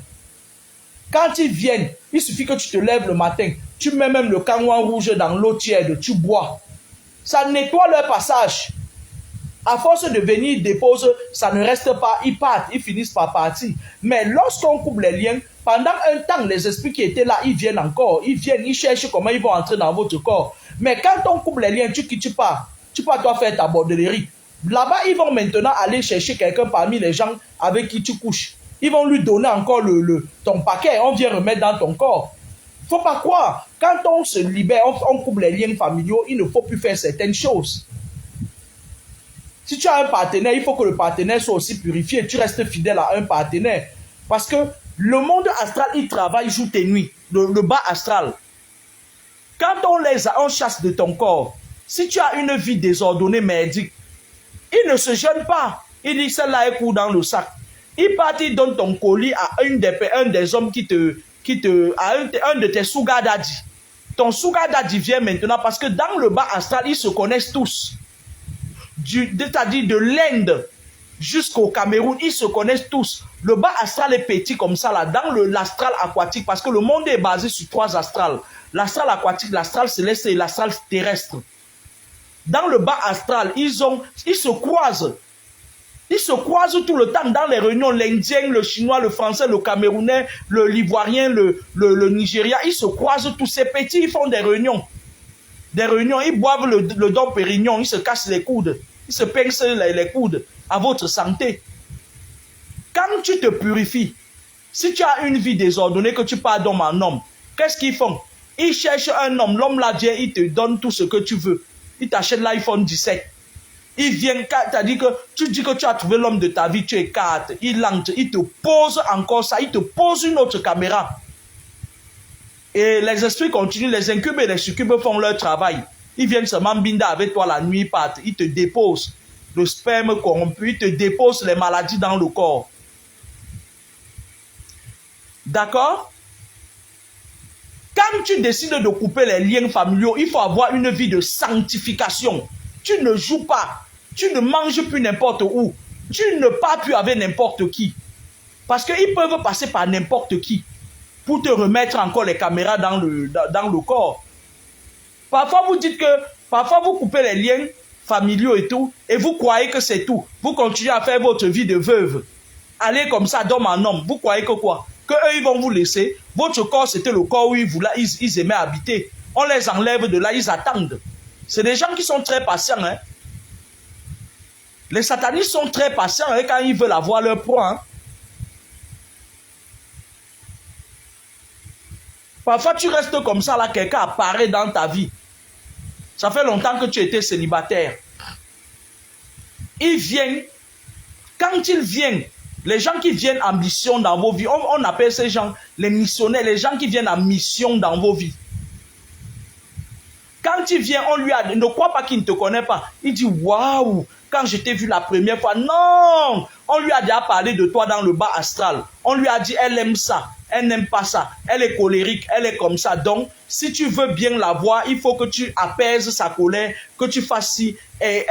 quand ils viennent, il suffit que tu te lèves le matin, tu mets même le canouan rouge dans l'eau tiède, tu bois. Ça nettoie leur passage. À force de venir, ils déposent, ça ne reste pas, ils partent, ils finissent par partir. Mais lorsqu'on coupe les liens, pendant un temps, les esprits qui étaient là, ils viennent encore. Ils viennent, ils cherchent comment ils vont entrer dans votre corps. Mais quand on coupe les liens, tu pars. Tu pars toi faire ta bordellerie. Là-bas, ils vont maintenant aller chercher quelqu'un parmi les gens avec qui tu couches. Ils vont lui donner encore ton paquet. On vient remettre dans ton corps. Faut pas croire. Quand on se libère, on coupe les liens familiaux, il ne faut plus faire certaines choses. Si tu as un partenaire, il faut que le partenaire soit aussi purifié. Tu restes fidèle à un partenaire. Parce que le monde astral, il travaille jour et nuit. Le bas astral. Quand on chasse de ton corps, si tu as une vie désordonnée, merdique, il ne se gêne pas. Il dit celle-là est court dans le sac. Il part, il donne ton colis à un des hommes un de tes sugar daddy. Ton sugar daddy vient maintenant parce que dans le bas astral, ils se connaissent tous. C'est-à-dire de l'Inde jusqu'au Cameroun, ils se connaissent tous. Le bas astral est petit comme ça, là, dans l'astral aquatique, parce que le monde est basé sur 3 astrales. L'astral aquatique, l'astral céleste et l'astral terrestre. Dans le bas astral, ils se croisent. Ils se croisent tout le temps dans les réunions. L'Indien, le Chinois, le Français, le Camerounais, l'Ivoirien, le Nigérien. Ils se croisent tous. Ces petits, ils font des réunions. Des réunions, ils boivent le Dom Pérignon. Ils se cassent les coudes. Ils se pincent les coudes à votre santé. Quand tu te purifies, si tu as une vie désordonnée, que tu pars d'homme en homme, qu'est-ce qu'ils font? Ils cherchent un homme. L'homme là vient, il te donne tout ce que tu veux. Il t'achète l'iPhone 17. Il vient, c'est-à-dire que tu dis que tu as trouvé l'homme de ta vie, tu es 4, il entre, il te pose encore ça, il te pose une autre caméra. Et les esprits continuent, les incubes et les succubes font leur travail. Ils viennent se mambinda avec toi la nuit, ils partent, ils te déposent le sperme corrompu, ils te déposent les maladies dans le corps. D'accord? Quand tu décides de couper les liens familiaux, il faut avoir une vie de sanctification. Tu ne joues pas. Tu ne manges plus n'importe où. Tu ne pars plus avec n'importe qui. Parce qu'ils peuvent passer par n'importe qui pour te remettre encore les caméras dans le corps. Parfois, vous dites que, parfois, vous coupez les liens familiaux et tout, et vous croyez que c'est tout. Vous continuez à faire votre vie de veuve. Allez comme ça, d'homme en homme. Vous croyez que quoi? Que eux, ils vont vous laisser. Votre corps, c'était le corps où ils aimaient habiter. On les enlève de là, ils attendent. C'est des gens qui sont très patients. Hein? Les satanistes sont très patients hein, quand ils veulent avoir leur proie. Hein? Parfois, tu restes comme ça, là, quelqu'un apparaît dans ta vie. Ça fait longtemps que tu étais célibataire. Il vient. Quand il vient, les gens qui viennent en mission dans vos vies, on appelle ces gens les missionnaires, les gens qui viennent en mission dans vos vies. Quand il vient, on lui a dit, ne crois pas qu'il ne te connaît pas. Il dit, waouh, quand je t'ai vu la première fois, non, on lui a déjà parlé de toi dans le bas astral. On lui a dit, elle aime ça, elle n'aime pas ça, elle est colérique, elle est comme ça. Donc, si tu veux bien la voir, il faut que tu apaises sa colère, que tu fasses ci. Et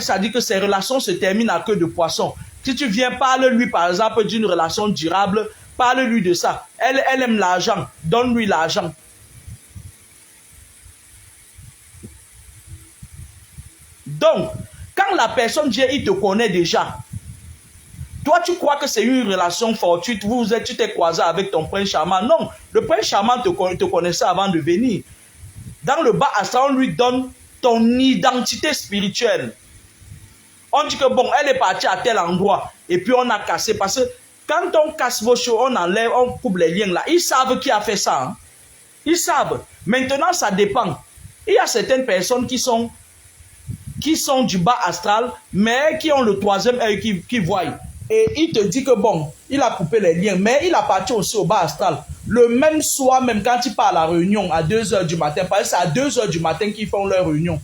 ça dit que ses relations se terminent à queue de poisson. Si tu viens, parle-lui par exemple d'une relation durable, parle-lui de ça. Elle aime l'argent, donne-lui l'argent. Donc, quand la personne vient, il te connaît déjà. Toi, tu crois que c'est une relation fortuite, tu t'es croisé avec ton prince charmant. Non, le prince charmant te connaissait avant de venir. Dans le bas astral, on lui donne ton identité spirituelle. On dit que bon, elle est partie à tel endroit. Et puis on a cassé. Parce que quand on casse vos choses, on enlève, on coupe les liens là. Ils savent qui a fait ça. Hein? Ils savent. Maintenant, ça dépend. Il y a certaines personnes qui sont du bas astral, mais qui ont le troisième œil qui voient. Et il te dit que bon, il a coupé les liens, mais il appartient aussi au bas astral. Le même soir, même quand il part à la réunion à 2 h du matin, parce que c'est à 2 h du matin qu'ils font leur réunion.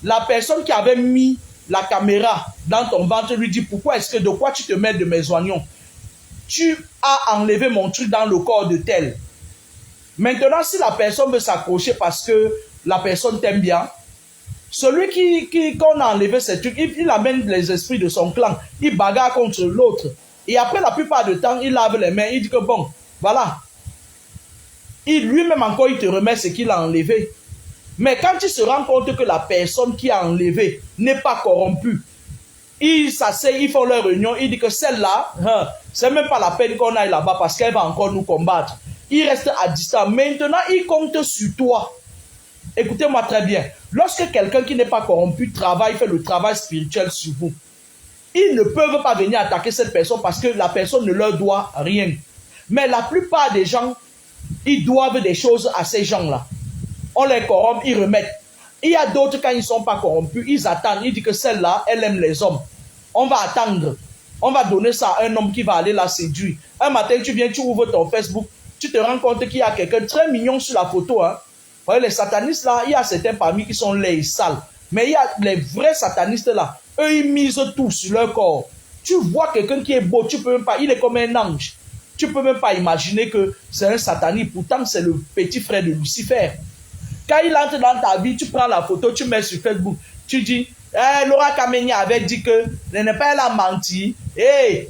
La personne qui avait mis la caméra dans ton ventre lui dit, pourquoi est-ce que de quoi tu te mets de mes oignons? Tu as enlevé mon truc dans le corps de tel. Maintenant, si la personne veut s'accrocher parce que la personne t'aime bien, celui qu'on a enlevé ces trucs, il amène les esprits de son clan, il bagarre contre l'autre. Et après, la plupart du temps, il lave les mains, il dit que bon, voilà. Lui-même encore, il te remet ce qu'il a enlevé. Mais quand il se rend compte que la personne qui a enlevé n'est pas corrompue, il s'asseye, ils font leur réunion, il dit que celle-là, c'est même pas la peine qu'on aille là-bas parce qu'elle va encore nous combattre. Il reste à distance. Maintenant, il compte sur toi. Écoutez-moi très bien. Lorsque quelqu'un qui n'est pas corrompu travaille, fait le travail spirituel sur vous, ils ne peuvent pas venir attaquer cette personne parce que la personne ne leur doit rien. Mais la plupart des gens, ils doivent des choses à ces gens-là. On les corrompt, ils remettent. Il y a d'autres, quand ils ne sont pas corrompus, ils attendent. Ils disent que celle-là, elle aime les hommes. On va attendre. On va donner ça à un homme qui va aller la séduire. Un matin, tu viens, tu ouvres ton Facebook, tu te rends compte qu'il y a quelqu'un très mignon sur la photo. Hein. Vous voyez, les satanistes là, il y a certains parmi qui sont laids et sales. Mais il y a les vrais satanistes là, eux ils misent tout sur leur corps. Tu vois quelqu'un qui est beau, tu peux même pas, il est comme un ange. Tu peux même pas imaginer que c'est un sataniste. Pourtant, c'est le petit frère de Lucifer. Quand il entre dans ta vie, tu prends la photo, tu mets sur Facebook. Tu dis, Laura Kameni avait dit que elle n'est pas, elle a menti.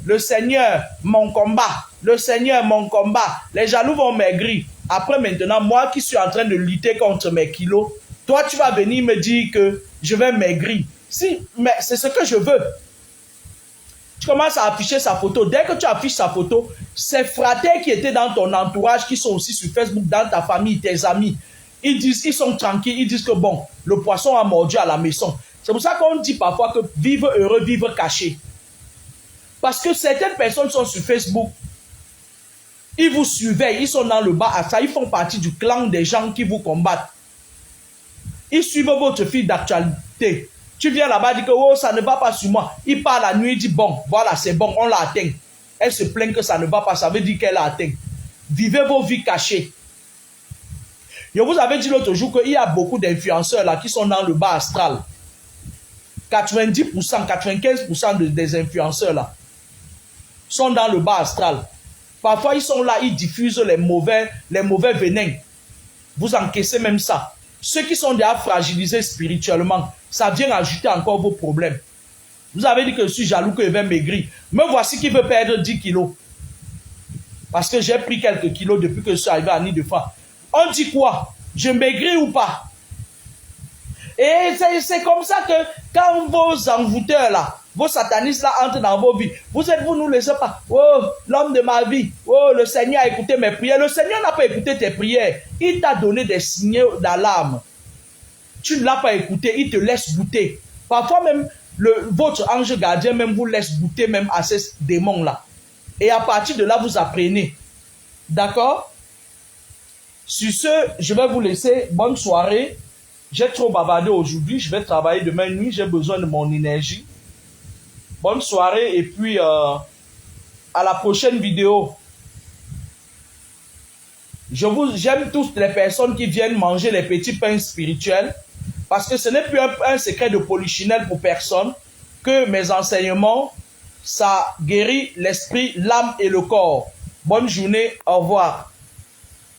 Le Seigneur, mon combat. Le Seigneur, mon combat. Les jaloux vont maigrir. Après maintenant, moi qui suis en train de lutter contre mes kilos, toi tu vas venir me dire que je vais maigrir. Si, mais c'est ce que je veux. Tu commences à afficher sa photo. Dès que tu affiches sa photo, ces fratés qui étaient dans ton entourage, qui sont aussi sur Facebook, dans ta famille, tes amis, ils sont tranquilles, ils disent que bon, le poisson a mordu à la maison. C'est pour ça qu'on dit parfois que vivre heureux, vivre caché. Parce que certaines personnes sont sur Facebook, ils vous surveillent, ils sont dans le bas à ça, ils font partie du clan des gens qui vous combattent. Ils suivent votre fil d'actualité. Tu viens là-bas, dis que oh, ça ne va pas sur moi. Il part la nuit, il dit bon, voilà, c'est bon, on l'a atteint. Elle se plaint que ça ne va pas, ça veut dire qu'elle a atteint. Vivez vos vies cachées. Je vous avais dit l'autre jour qu'il y a beaucoup d'influenceurs là qui sont dans le bas astral. 90%, 95% des influenceurs là sont dans le bas astral. Parfois, ils sont là, ils diffusent les mauvais venins. Vous encaissez même ça. Ceux qui sont déjà fragilisés spirituellement, ça vient ajouter encore vos problèmes. Vous avez dit que je suis jaloux, que je vais maigrir. Me voici qui veut perdre 10 kilos. Parce que j'ai pris quelques kilos depuis que je suis arrivé à Nid-de-Franc. On dit quoi? Je maigris ou pas? Et c'est comme ça que quand vos envoûteurs là, vos satanistes là entrent dans vos vies, vous ne laissez pas. Oh, l'homme de ma vie. Oh, le Seigneur a écouté mes prières. Le Seigneur n'a pas écouté tes prières. Il t'a donné des signaux d'alarme. Tu ne l'as pas écouté, il te laisse goûter. Parfois même, votre ange gardien même vous laisse goûter même à ces démons-là. Et à partir de là, vous apprenez. D'accord? Sur ce, je vais vous laisser. Bonne soirée. J'ai trop bavardé aujourd'hui. Je vais travailler demain nuit. J'ai besoin de mon énergie. Bonne soirée. Et puis, à la prochaine vidéo. J'aime toutes les personnes qui viennent manger les petits pains spirituels. Parce que ce n'est plus un secret de polichinelle pour personne. Que mes enseignements, ça guérit l'esprit, l'âme et le corps. Bonne journée. Au revoir.